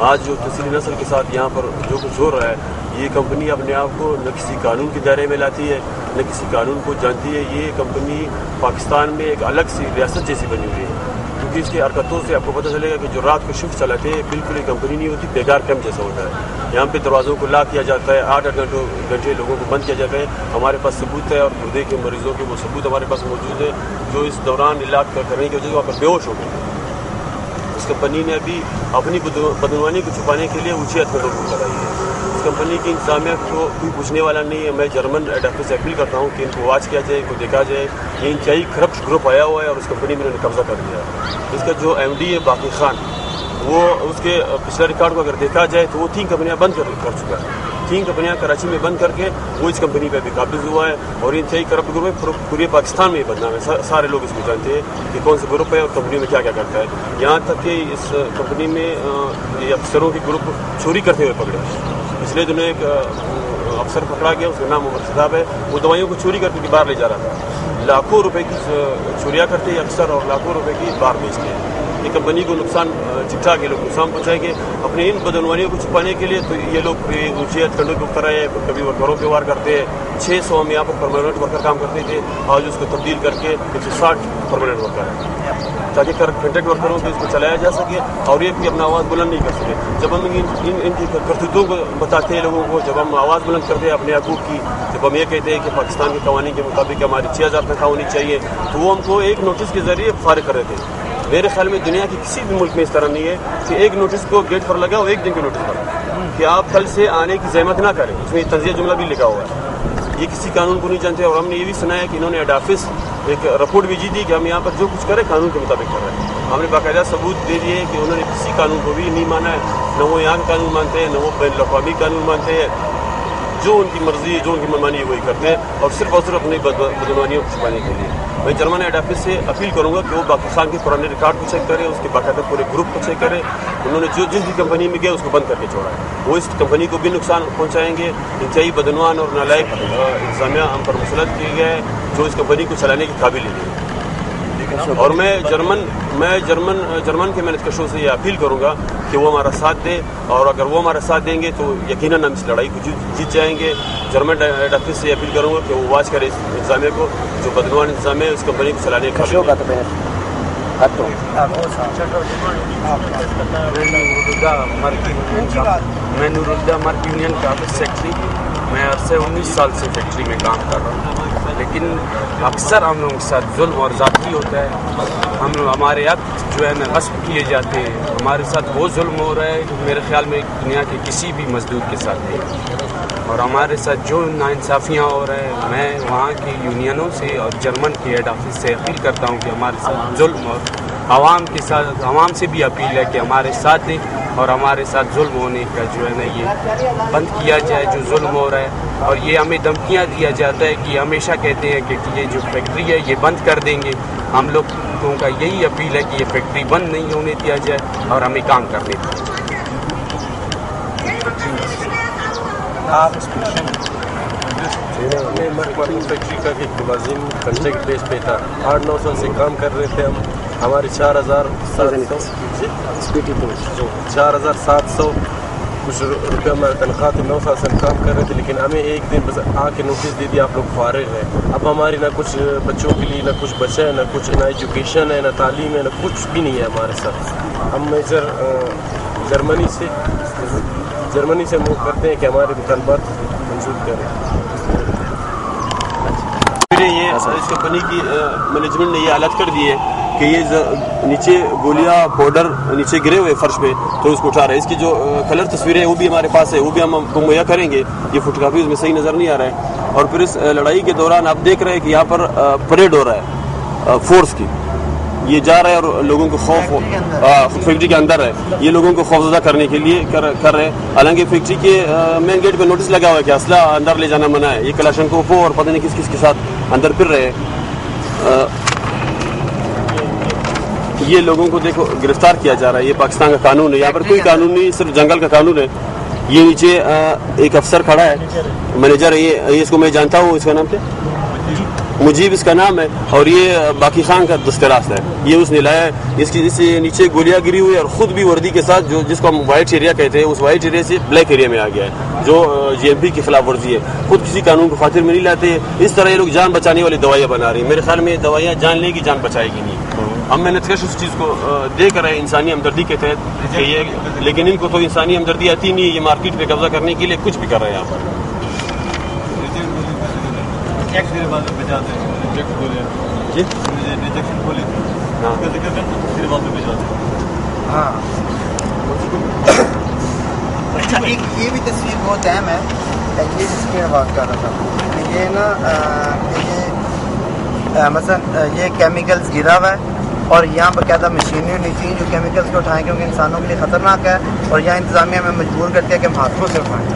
आज जो तीसरी नस्ल के साथ यहाँ पर जो कुछ हो रहा है, ये कंपनी अपने आप को न किसी कानून के दायरे में लाती है न किसी कानून को जानती है। ये कंपनी पाकिस्तान में एक अलग सी रियासत जैसी बनी हुई है, क्योंकि इसकी हरकतों से आपको पता चलेगा कि जो रात को शिफ्ट चलाते हैं बिल्कुल ये कंपनी नहीं होती, बेकार कैंप जैसा होता है। यहाँ पे दरवाज़ों को लॉक किया जाता है, 8-8 घंटे लोगों को बंद किया जाता है। हमारे पास सबूत है और गुर्दे के मरीजों के वो सबूत हमारे पास मौजूद है जो इस दौरान इलाज करने की वजह से वहाँ पर बेहोश हो गए। इस कंपनी ने अभी अपनी बदनवानी को छुपाने के लिए ऊँची हद पर लगाई है। इस कंपनी की इंतजामिया को कोई पूछने वाला नहीं है। मैं जर्मन हेड ऑफिस से अपील करता हूँ कि इनको वॉच किया जाए, इनको देखा जाए। ये इंतहाई करप्ट ग्रुप आया हुआ है और उस कंपनी में उन्होंने कब्जा कर दिया है। इसका जो MD है बाकी खान, वो उसके पिछले रिकॉर्ड को अगर देखा जाए तो वो 3 कंपनियाँ बंद कर चुका है। 3 कंपनियाँ कराची में बंद करके वो इस कंपनी पर भी काबिज हुआ है और ये इंतहाई करप्ट ग्रुप है। पूरे पाकिस्तान में बदनाम है, सारे लोग इसको जानते हैं कि कौन सा ग्रुप है और कंपनी में क्या क्या करता है। यहाँ तक कि इस कंपनी में ये अफसरों के ग्रुप चोरी करते हुए पकड़े। पिछले दिनों एक अफसर पकड़ा गया, उसका नाम उमर साहब है। वो दवाइयों को चोरी करके बाहर ले जा रहा था, लाखों रुपए की चोरियाँ करते हैं अक्सर और लाखों रुपए की बाहर बेचते हैं। ये कंपनी को नुकसान चिट्ठा के लोग नुकसान पहुँचाएंगे अपनी इन बदनवानियों को छुपाने के लिए। तो ये लोग ऊँचे हथकंडों के उतर आए, कभी वर्करों पे वार करते हैं। 600 हम यहाँ पर परमानेंट वर्कर काम करते थे, आज उसको तब्दील करके 160 परमानेंट वर्कर है, ताकि कॉन्ट्रैक्ट वर्करों को इसको चलाया जा सके और ये भी अपना आवाज़ बुलंद नहीं कर सके। जब हम इनकी करतूतों को बताते हैं लोगों को, जब हम आवाज़ बुलंद करते हैं अपने हकूक़ की, जब हम ये कहते हैं कि पाकिस्तान के कवानीन के मुताबिक हमारी 6000 तनख्वाह होनी चाहिए, तो वो हमको एक नोटिस के ज़रिए फारिग कर रहे थे। मेरे ख्याल में दुनिया के किसी भी मुल्क में इस तरह नहीं है कि एक नोटिस को गेट पर लगाओ, एक दिन के नोटिस पर, कि आप कल से आने की जहमत ना करें। उसमें तंज़िया जुमला भी लिखा हुआ है। ये किसी कानून को नहीं जानते। और हमने ये भी सुना है कि इन्होंने हेड ऑफिस एक रिपोर्ट भेजी थी कि हम यहाँ पर जो कुछ करें कानून के मुताबिक कर रहे हैं। हमने बाकायदा सबूत दे दिए कि उन्होंने किसी कानून को भी नहीं माना है, न वो यहाँ का कानून मानते हैं, न वो बैन अवी कानून मानते हैं। जो उनकी मर्जी है, जो उनकी मनमानी है वही करते हैं, और सिर्फ अपनी बदनवानियों को छुपाने के लिए। मैं जर्मन हेड ऑफिस से अपील करूंगा कि वो पाकिस्तान के पुराने रिकॉर्ड को चेक करें, उसके बाकायदा पूरे ग्रुप को चेक करें। उन्होंने जिस भी कंपनी में गया उसको बंद करके छोड़ा है, वो इस कंपनी को भी नुकसान पहुंचाएंगे। इंतहाई बदनवान और नालायक इंतजामिया हम पर मुसलत किए गए हैं, जो इस कंपनी को चलाने के काबिल ही नहीं है। और मैं जर्मन के मैनेजकशों से ये अपील करूंगा कि वो हमारा साथ दे, और अगर वो हमारा साथ देंगे तो यकीनन हम इस लड़ाई को जीत जाएंगे। जर्मन हेड ऑफिस से अपील करूंगा कि वो वाच करे इस इंतजामिया को, जो बदनवान इंतजाम है उस कंपनी को चलाने का। मैं नूरुल्लाह मार्क यूनियन का ऑफिस सेक्रेटरी। मैं अरसे 19 साल से फैक्ट्री में काम कर रहा हूँ, लेकिन अक्सर हम लोगों के साथ जुल्म और ज़्यादती होता है। हमारे हक जो है ना गस्ब किए जाते हैं, हमारे साथ वो जुल्म हो रहा है जो मेरे ख्याल में दुनिया के किसी भी मजदूर के साथ नहीं। और हमारे साथ जो नाइंसाफ़ियाँ हो रहा है, मैं वहाँ की यूनियनों से और जर्मन के हेड ऑफिस से अपील करता हूँ कि हमारे साथ जुल्म, और आवाम से भी अपील है कि हमारे साथ दें और हमारे साथ जुल्म होने का जो है ना ये बंद किया जाए, जो जुल्म हो रहा है। और ये हमें धमकियाँ दिया जाता है कि हमेशा कहते हैं कि ये जो फैक्ट्री है ये बंद कर देंगे। हम लोगों का यही अपील है कि ये फैक्ट्री बंद नहीं होने दिया जाए और हमें काम करने दें। फैक्ट्री का एक मुलाजिम कॉन्ट्रैक्ट बेस पे था, 8-9 साल से काम कर रहे थे हम। हमारी 4,700 कुछ रुपये हमारी तनख्वाह थी। 9 साल से हम काम कर रहे थे, लेकिन हमें एक दिन बस आके नोटिस दे दिया आप लोग फारिग हैं। अब हमारी ना कुछ बच्चों के लिए ना कुछ बचा है, ना कुछ ना एजुकेशन है, ना तालीम है, ना कुछ भी नहीं है हमारे साथ। हम मेजर जर्मनी से मूव करते हैं कि हमारे मुतालबात मंजूर करें। ये इस कंपनी की मैनेजमेंट ने ये हालत कर दी है कि ये नीचे गोलियां पाउडर नीचे गिरे हुए फर्श पे, तो उसको उठा रहे हैं। इसकी जो कलर तस्वीरें हैं वो भी हमारे पास है, वो भी हम आपको मुहैया करेंगे। ये फोटोकॉपी उसमें सही नज़र नहीं आ रहा है। और फिर इस लड़ाई के दौरान आप देख रहे हैं कि यहाँ पर परेड हो रहा है फोर्स की, ये जा रहा है और लोगों को खौफ, फैक्ट्री के अंदर है, ये लोगों को खौफजदा करने के लिए कर रहे हैं। हालांकि फैक्ट्री के मेन गेट पे नोटिस लगा हुआ है कि असला अंदर ले जाना मना है। ये कलाशनकोव और पता नहीं किस किस के साथ अंदर फिर रहे हैं। ये लोगों को देखो गिरफ्तार किया जा रहा है, ये पाकिस्तान का कानून है, यहाँ पर कोई कानून नहीं, सिर्फ जंगल का कानून है। ये नीचे एक अफसर खड़ा है, मैनेजर है, ये इसको मैं जानता हूँ, इसका नाम क्या, मुजीब इसका नाम है, और ये बाकी खान का दस्तरास्त है। ये उसने लाया है, इसके नीचे गोलियां गिरी हुई है, और खुद भी वर्दी के साथ, जो जिसको हम वाइट एरिया कहते हैं, उस वाइट एरिया से ब्लैक एरिया में आ गया है, जो GMP की खिलाफ वर्जी है। खुद किसी कानून को खातिर में नहीं लाते। इस तरह ये लोग जान बचाने वाली दवाइयाँ बना रही है। मेरे ख्याल में दवाइयाँ जान लेगी, जान बचाएगी नहीं। हम मैंने उस चीज़ को देख रहे हैं इंसानी हमदर्दी के तहत कि ये, लेकिन इनको तो इंसानी हमदर्दी आती नहीं है। ये मार्केट पे कब्जा करने के लिए कुछ भी कर रहे हैं यहाँ पर। हाँ, अच्छा, एक ये भी तस्वीर बहुत अहम है, ये जिसकी मैं बात कर रहा था। ये ना मसलन ये केमिकल्स गिरा हुआ है, और यहाँ पर क्या था मशीनें होनी चाहिए जो केमिकल्स को उठाएं, क्योंकि इंसानों के लिए ख़तरनाक है। और यहाँ इंतजामिया में मजबूर करते हैं कि हम हाथों से उठाएं।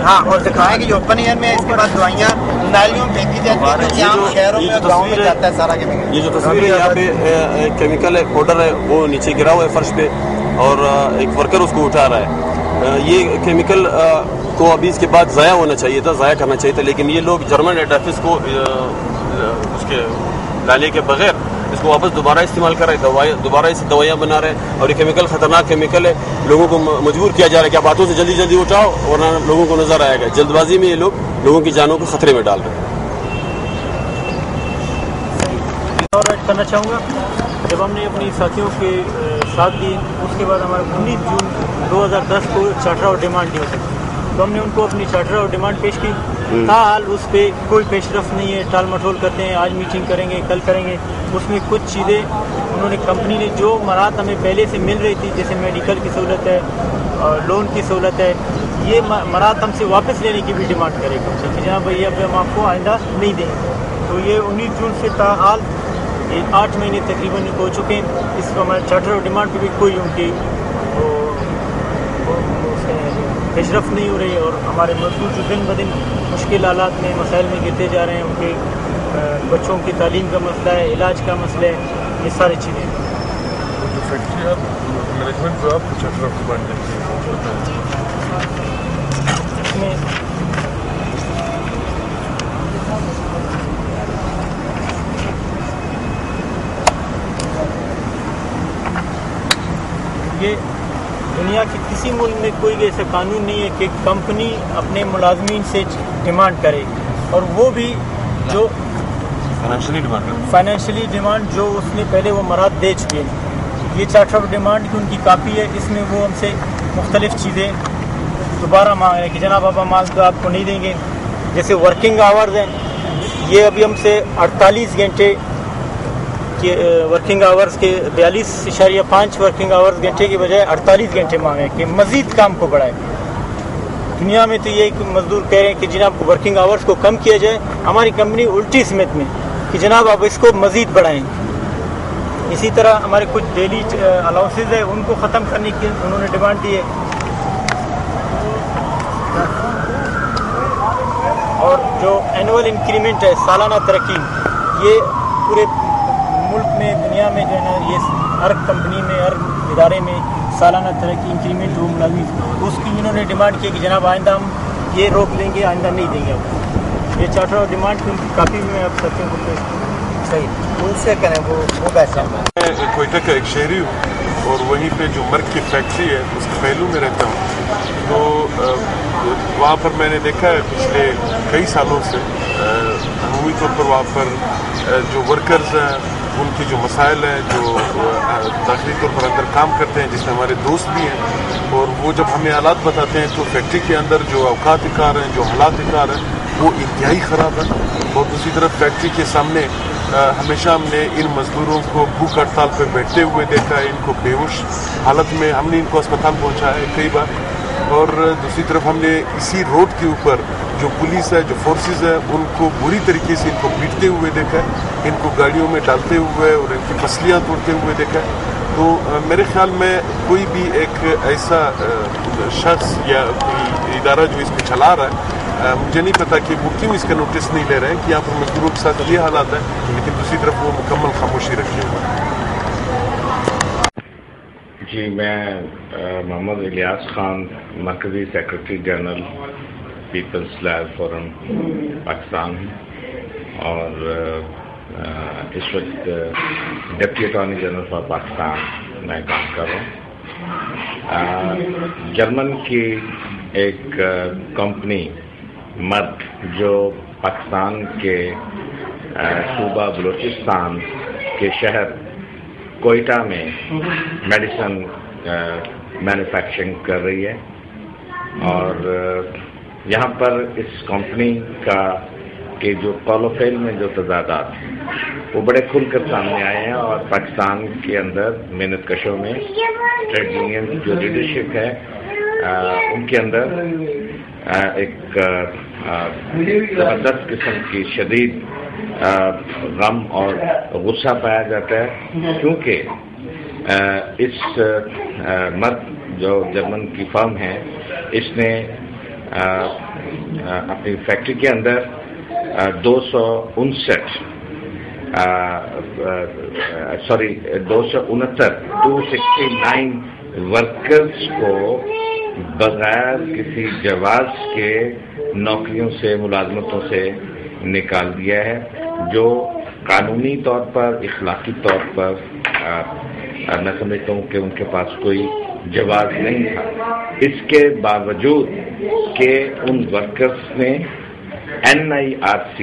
हाँ, और दिखाएं कि जो ओपन एयर में, इसके बाद दवाइयाँ नालियों में फेंकी जाती है, यहाँ शहरों में गाँव में जाता है सारा केमिकल। ये जो तस्वीर है, यहाँ पे केमिकल है, पाउडर है, वो नीचे गिरा हुआ है फर्श पे। اور ایک ورکر اس کو اٹھا رہا ہے. یہ کیمیکل کو ابھی اس کے بعد ضائع ہونا چاہیے تھا, ضائع کرنا چاہیے تھا, لیکن یہ لوگ جرمن ہیڈ آفس کو اس کے ڈالے کے بغیر اس کو واپس دوبارہ استعمال کر رہے ہیں, دوبارہ اس دوائیاں بنا رہے ہیں. اور یہ کیمیکل خطرناک کیمیکل ہے, لوگوں کو مجبور کیا جا رہا ہے کہ آپ ہاتھوں سے جلدی جلدی اٹھاؤ ورنہ لوگوں کو نظر آئے گا. جلد بازی میں یہ لوگ لوگوں کی جانوں کو خطرے میں ڈال رہے ہیں. اور ایڈ کرنا چاہوں گا, جب ہم نے اپنی ساتھیوں کے ساتھ دی, اس کے بعد ہمارا 19 جون 2010 کو چارٹر آف ڈیمانڈ دی ہوتی, تو ہم نے ان کو اپنی چارٹر آف ڈیمانڈ پیش کی. تاحال اس پہ کوئی پیش رفت نہیں ہے, ٹال مٹول کرتے ہیں, آج میٹنگ کریں گے, کل کریں گے. اس میں کچھ چیزیں انہوں نے, کمپنی نے جو مراد ہمیں پہلے سے مل رہی تھی, جیسے میڈیکل کی سہولت ہے اور لون کی سہولت ہے, یہ مراد ہم سے واپس لینے کی بھی ڈیمانڈ کرے گا کہ جناب بھائی اب ہم آپ کو آئندہ نہیں دیں گے. تو یہ 19 جون سے تاحال 8 مہینے تقریباً ہو چکے ہیں. اس کو ہمارے چارٹر آف ڈیمانڈ پہ بھی کوئی ان کی پیش رفت نہیں ہو رہی ہے, اور ہمارے مزدور جو دن بدن مشکل حالات میں, مسائل میں گرتے جا رہے ہیں. ان کے بچوں کی تعلیم کا مسئلہ ہے, علاج کا مسئلہ ہے, یہ ساری چیزیں. جو فیکٹری مینجمنٹ جو آپ کو چارٹر آف ڈیمانڈ اس میں یہ دنیا کے کسی ملک میں کوئی ایسا قانون نہیں ہے کہ کمپنی اپنے ملازمین سے ڈیمانڈ کرے, اور وہ بھی جو فائنینشلی ڈیمانڈ جو اس نے پہلے وہ مراد دے چکے ہیں. یہ چارٹر آف ڈیمانڈ کی ان کی کاپی ہے. اس میں وہ ہم سے مختلف چیزیں دوبارہ مانگ رہے ہیں کہ جناب اب ہم آپ کو نہیں دیں گے. جیسے ورکنگ آورز ہیں, یہ ابھی ہم سے 48 گھنٹے کے ورکنگ آورز کے 42.5 ورکنگ آورز گھنٹے کی بجائے 48 گھنٹے مانگے کہ مزید کام کو بڑھائے. دنیا میں تو یہ مزدور کہہ رہے ہیں کہ جناب ورکنگ آورز کو کم کیا جائے. ہماری کمپنی الٹی سمت میں کہ جناب آپ اس کو مزید بڑھائیں. اسی طرح ہمارے کچھ ڈیلی الاؤنسز ہیں, ان کو ختم کرنے کی انہوں نے ڈیمانڈ دی ہے. اور جو اینول انکریمنٹ ہے, سالانہ ترقی, یہ پورے ملک میں, دنیا میں جو ہے نا, یہ ہر کمپنی میں, ہر ادارے میں سالانہ ترقی انکریمنٹ ہو ملازمین, اس کی انہوں نے ڈیمانڈ کی کہ جناب آئندہ ہم یہ روک لیں گے, آئندہ نہیں دیں گے آپ کو. یہ چارٹر آف ڈیمانڈ کی ان کی کافی میں آپ ساتھیوں کو پیش صحیح ان سے کریں وہ پیسہ. میں کوئٹہ کا ایک شہری ہوں اور وہیں پہ جو مرگ کی فیکٹری ہے اس کے پہلو میں رہتا ہوں. تو وہاں پر میں نے دیکھا ہے پچھلے کئی سالوں سے عمومی طور پر وہاں پر جو ورکرز ہیں ان کی جو مسائل ہیں, جو داخلی طور پر اندر کام کرتے ہیں, جس میں ہمارے دوست بھی ہیں, اور وہ جب ہمیں حالات بتاتے ہیں تو فیکٹری کے اندر جو اوقات کار ہیں, جو حالات کار ہیں, وہ انتہائی خراب ہیں. اور دوسری طرف فیکٹری کے سامنے ہمیشہ ہم نے ان مزدوروں کو بھوک ہڑتال پہ بیٹھتے ہوئے دیکھا ہے, ان کو بے ہوش حالت میں ہم نے ان کو اسپتال پہنچایا ہے کئی بار. اور دوسری طرف ہم نے اسی روڈ کے اوپر جو پولیس ہے, جو فورسز ہے, ان کو بری طریقے سے ان کو پیٹتے ہوئے دیکھا ہے, ان کو گاڑیوں میں ڈالتے ہوئے اور ان کی پسلیاں توڑتے ہوئے دیکھا ہے. تو میرے خیال میں کوئی بھی ایک ایسا شخص یا کوئی ادارہ جو اس کو چلا رہا ہے, مجھے نہیں پتا کہ وہ کیوں اس کا نوٹس نہیں لے رہے ہیں کہ یہاں پر مزدوروں کے ساتھ یہ حالات ہیں, لیکن دوسری طرف وہ مکمل خاموشی رکھے ہوئے ہیں. جی میں محمد الیاس خان, مرکزی secretary general people's life forum Pakistan ہوں, اور اس وقت deputy attorney general for Pakistan میں کام کر رہا ہوں. جرمن کی ایک کمپنی مرد جو پاکستان کے صوبہ بلوچستان کے شہر کوئٹہ میں میڈیسن مینوفیکچرنگ کر رہی ہے, اور یہاں پر اس کمپنی کا کہ جو قول و فعل میں جو تضادات ہیں وہ بڑے کھل کر سامنے آئے ہیں, اور پاکستان کے اندر محنت کشوں میں ٹریڈ یونین جو لیڈرشپ ہے ان کے اندر ایک زبردست قسم کی شدید غم اور غصہ پایا جاتا ہے, کیونکہ اس مرد جو جرمن کی فرم ہے, اس نے اپنی فیکٹری کے اندر 269 269 वर्कर्स को बगैर किसी जवाज के नौकरियों से, मुलाजमतों से निकाल दिया है, जो कानूनी तौर पर, इखलाकी तौर पर मैं समझता हूँ कि उनके पास कोई जवाब नहीं था। इसके बावजूद कि उन वर्कर्स ने NIRC,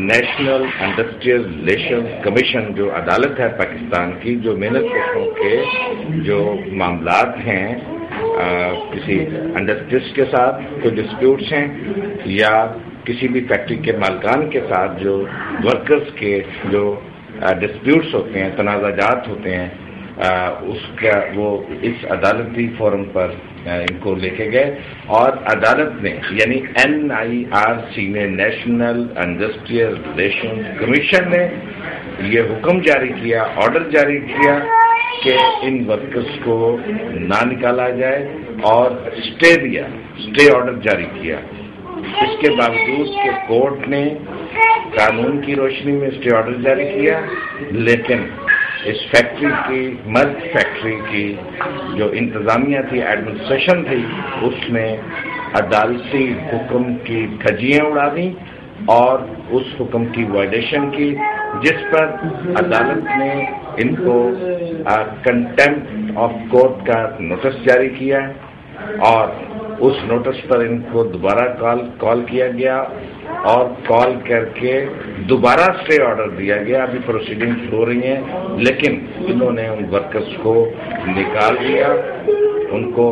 national industrial relations commission, जो अदालत है पाकिस्तान की, जो मेहनत कशों के जो मामलात हैं, किसी इंडस्ट्रीज के साथ कोई डिस्प्यूट्स हैं या किसी भी फैक्ट्री के मालकान के साथ जो वर्कर्स के जो डिस्प्यूट्स होते हैं, तनाज़ाजात होते हैं, उसका वो इस अदालती फोरम पर इनको लेके गए और अदालत ने, यानी NIRC ने, नेशनल इंडस्ट्रियल रिलेशंस कमीशन ने ये हुक्म जारी किया, ऑर्डर जारी किया कि इन वर्कर्स को ना निकाला जाए और स्टे दिया, स्टे ऑर्डर जारी किया। इसके बावजूद कि कोर्ट ने कानून की रोशनी में स्टे ऑर्डर जारी किया, लेकिन इस फैक्ट्री की, मर्क फैक्ट्री की जो इंतजामिया थी, एडमिनिस्ट्रेशन थी, उसने अदालती हुक्म की धज्जियां उड़ा दी और उस हुक्म की वायलेशन की, जिस पर अदालत ने इनको कंटेम्प्ट ऑफ कोर्ट का नोटिस जारी किया और उस नोटिस पर इनको दोबारा कॉल किया गया और कॉल करके दोबारा स्टे ऑर्डर दिया गया। अभी प्रोसीडिंग्स हो रही हैं, लेकिन इन्होंने उन वर्कर्स को निकाल दिया, उनको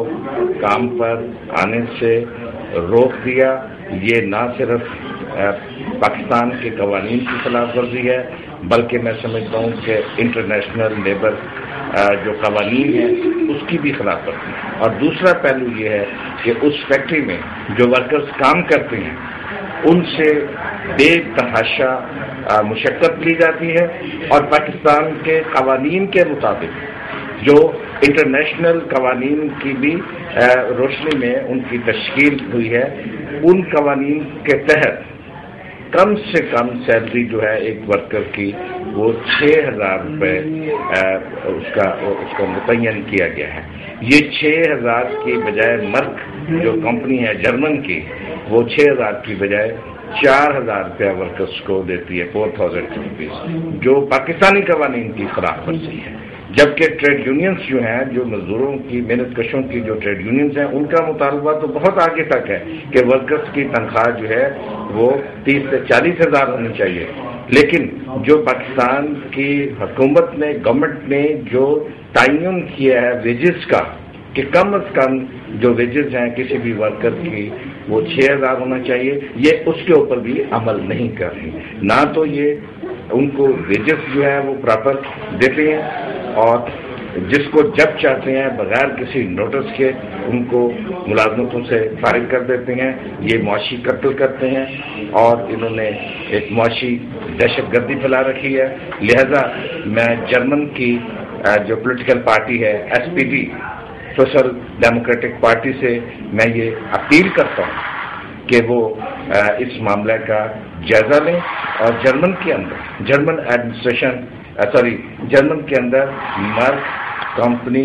काम पर आने से रोक दिया। ये ना सिर्फ पाकिस्तान के कवानीन की खिलाफ वर्जी है, बल्कि मैं समझता हूँ कि इंटरनेशनल लेबर जो कवानीन है उसकी भी खिलाफ वर्जी है। और दूसरा पहलू ये है कि उस फैक्ट्री में जो वर्कर्स काम करते हैं उनसे बेतहाशा मुशक्कत ली जाती है और पाकिस्तान के कवानीन के मुताबिक, जो इंटरनेशनल कवानीन की भी रोशनी में उनकी तश्कील हुई है, उन कवानीन के तहत कम से कम सैलरी जो है एक वर्कर की वो 6,000 रुपये उसका मुतय्यन किया गया है। ये 6,000 की बजाय मर्क जो कंपनी है जर्मन की, वो 6,000 की बजाय 4,000 रुपया वर्कर्स को देती है, 4,000 रुपीज, जो पाकिस्तानी कवानीन की खिलाफ वर्जी है। जबकि ट्रेड यूनियंस जो हैं, जो मजदूरों की, मेहनत कशों की जो ट्रेड यूनियंस हैं, उनका मुतालबा तो बहुत आगे तक है कि वर्कर्स की तनख्वाह जो है वो 30 से 40 हज़ार होनी चाहिए। लेकिन जो पाकिस्तान की हुकूमत ने, गवर्नमेंट ने जो तयन किया है वेजेस का कि कम अज कम जो वेजेस हैं किसी भी वर्कर की वो 6,000 होना चाहिए, ये उसके ऊपर भी अमल नहीं कर रही। ना तो ये उनको वेजेस जो है वो प्रॉपर देते हैं और जिसको जब चाहते हैं बगैर किसी नोटिस के उनको मुलाजमतों से फारिग कर देते हैं। ये मुआशी कत्ल करते हैं और इन्होंने एक मुआशी दहशतगर्दी फैला रखी है। लिहाजा मैं जर्मन की जो पॉलिटिकल पार्टी है SPD, सोशल डेमोक्रेटिक पार्टी से मैं ये अपील करता हूँ कि वो इस मामले का जायजा लें और जर्मन के अंदर, जर्मन एडमिनिस्ट्रेशन जर्मन के अंदर मर्क कंपनी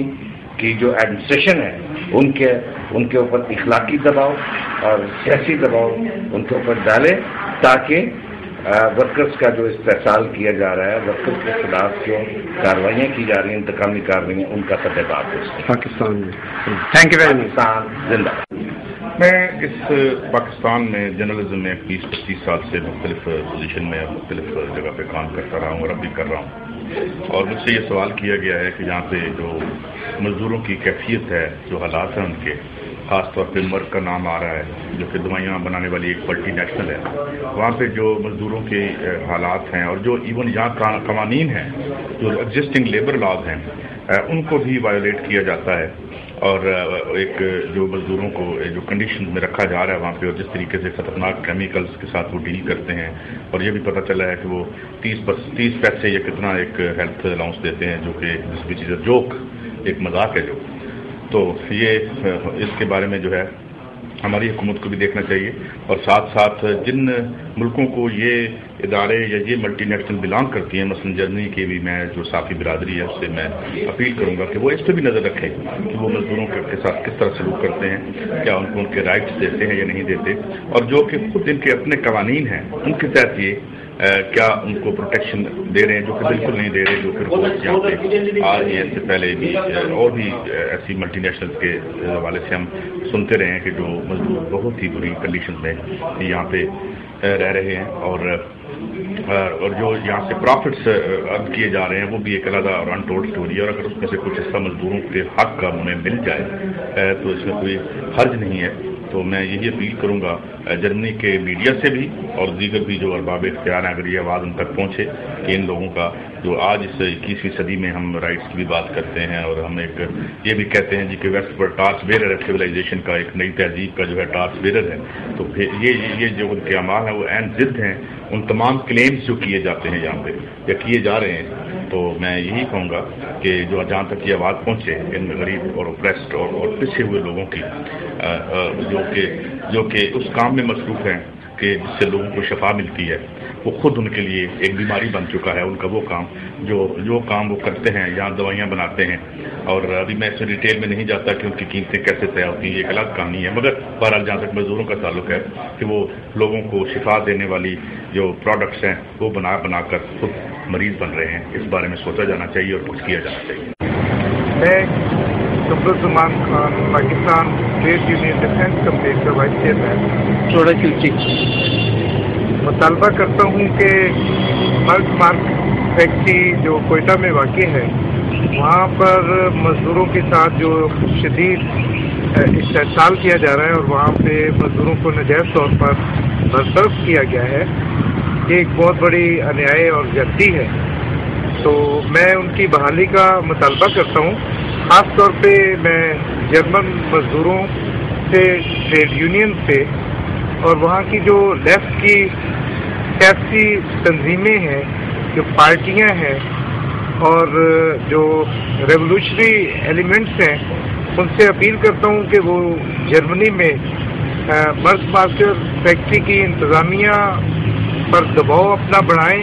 की जो एडमिनिस्ट्रेशन है उनके ऊपर इखलाकी दबाव और सियासी दबाव उनके ऊपर डाले, ताकि वर्कर्स का जो इस्तेहसाल किया जा रहा है, वर्कर्स के खिलाफ जो कार्रवाइयाँ की जा रही हैं, इंतकामी कार्रवाइयाँ, उनका सद्देबाद हो पाकिस्तान में। Thank you very much. Pakistan जिंदाबाद। मैं इस पाकिस्तान में जर्नलिज्म में 20-25 साल से मुख्तलिफ पोजीशन में, मुख्तलिफ जगह पे काम करता रहा हूँ और अब भी कर रहा हूँ। और मुझसे ये सवाल किया गया है कि यहाँ पे जो मजदूरों की कैफियत है, जो हालात हैं उनके, ख़ास तौर पे मर्क का नाम आ रहा है जो कि दवाइयाँ बनाने वाली एक मल्टीनेशनल है, वहाँ पे जो मजदूरों के हालात हैं और जो इवन यहाँ कवानीन हैं, जो एग्जिस्टिंग लेबर लॉज हैं, उनको भी वायोलेट किया जाता है। और एक जो मजदूरों को जो कंडीशन में रखा जा रहा है वहाँ पे, और जिस तरीके से ख़तरनाक केमिकल्स के साथ वो डील करते हैं, और ये भी पता चला है कि वो 30 पैसे या कितना एक हेल्थ अलाउंस देते हैं, जो कि this which is a joke, एक मजाक है जो। तो ये इसके बारे में जो है हमारी हुकूमत को भी देखना चाहिए और साथ साथ जिन मुल्कों को ये इदारे या ये मल्टी नेशनल बिलोंग करती हैं, मसलन जर्मनी की भी मैं जो साफी बिरादरी है उससे मैं अपील करूंगा कि वो इस पर भी नज़र रखें कि वो मजदूरों के साथ किस तरह सलूक करते हैं, क्या उनको उनके राइट्स देते हैं या नहीं देते, और जो कि खुद इनके अपने कवानीन हैं उनके तहत ये क्या उनको प्रोटेक्शन दे रहे हैं, जो कि बिल्कुल नहीं दे रहे, जो कि रिपोर्ट यहाँ पे आज इससे पहले भी और भी ऐसी मल्टी नेशनल्स के हवाले से हम सुनते रहे हैं कि जो मजदूर बहुत ही बुरी कंडीशन में यहाँ पे रह रहे हैं और जो यहाँ से प्रॉफिट्स अर्न किए जा रहे हैं वो भी एक अलग और अनटोल्ड स्टोरी है। और अगर उसमें से कुछ हिस्सा मजदूरों के हक का उन्हें मिल जाए तो इसमें कोई हर्ज नहीं है। तो मैं यही अपील करूंगा जर्मनी के मीडिया से भी और दीगर भी जो अरबाब इख्तियार हैं, अगर ये आवाज़ उन तक पहुँचे कि इन लोगों का जो आज इस 21वीं सदी में हम राइट्स की भी बात करते हैं और हम एक ये भी कहते हैं जी कि वेस्ट पर टार्च बेरर है सिविलाइजेशन का, एक नई तहजीब का जो है टार्च बेरर है, तो फिर ये जो उनके अमाल हैं वो एन जिद हैं उन तमाम क्लेम्स जो किए जाते हैं यहाँ पे या किए जा रहे हैं। तो मैं यही कहूँगा कि जो जहाँ तक ये आवाज़ पहुँचे इन गरीब और ओप्रेस्ड और पिछड़े हुए लोगों की जो कि उस काम में मसरूफ़ हैं कि जिससे लोगों को शफा मिलती है, वो खुद उनके लिए एक बीमारी बन चुका है उनका वो काम जो काम वो करते हैं, यहाँ दवाइयाँ बनाते हैं। और अभी मैं इसमें डिटेल में नहीं जाता कि उनकी कीमतें कैसे तय होती हैं, ये एक अलग कहानी है, मगर बहरहाल जहाँ तक मजदूरों का ताल्लुक है कि वो लोगों को शिफा देने वाली जो प्रोडक्ट्स हैं वो बनाकर खुद मरीज बन रहे हैं। इस बारे में सोचा जाना चाहिए और कुछ किया जाना चाहिए। मैं Abdul-Zaman Khan, Pakistan trade union defence committee का वाइस चेयरमैन, मुतालबा करता हूँ कि मार्क फैक्ट्री जो कोयटा में वाक़ है वहाँ पर मज़दूरों के साथ जो शदीद इस्तेहसाल किया जा रहा है और वहाँ पे मज़दूरों को नाजायज़ तौर पर बर्तरफ किया गया है, ये एक बहुत बड़ी अन्याय और ज्यादती है। तो मैं उनकी बहाली का मुतालबा करता हूँ। ख़ास तौर पे मैं जर्मन मज़दूरों से, ट्रेड यूनियन से और वहाँ की जो लेफ्ट की सियासी तंजीमें हैं, जो पार्टियाँ हैं और जो रेवोल्यूशनरी एलिमेंट्स हैं, उनसे अपील करता हूँ कि वो जर्मनी में मर्क मार्कर फैक्ट्री की इंतज़ामिया पर दबाव अपना बढ़ाएं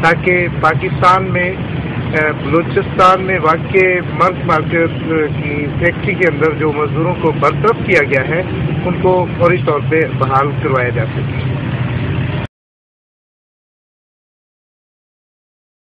ताकि पाकिस्तान में बलूचिस्तान में वाक़ मर्क मार्कर की फैक्ट्री के अंदर जो मज़दूरों को बर्तरफ किया गया है उनको फौरी तौर पे बहाल करवाया जा सके।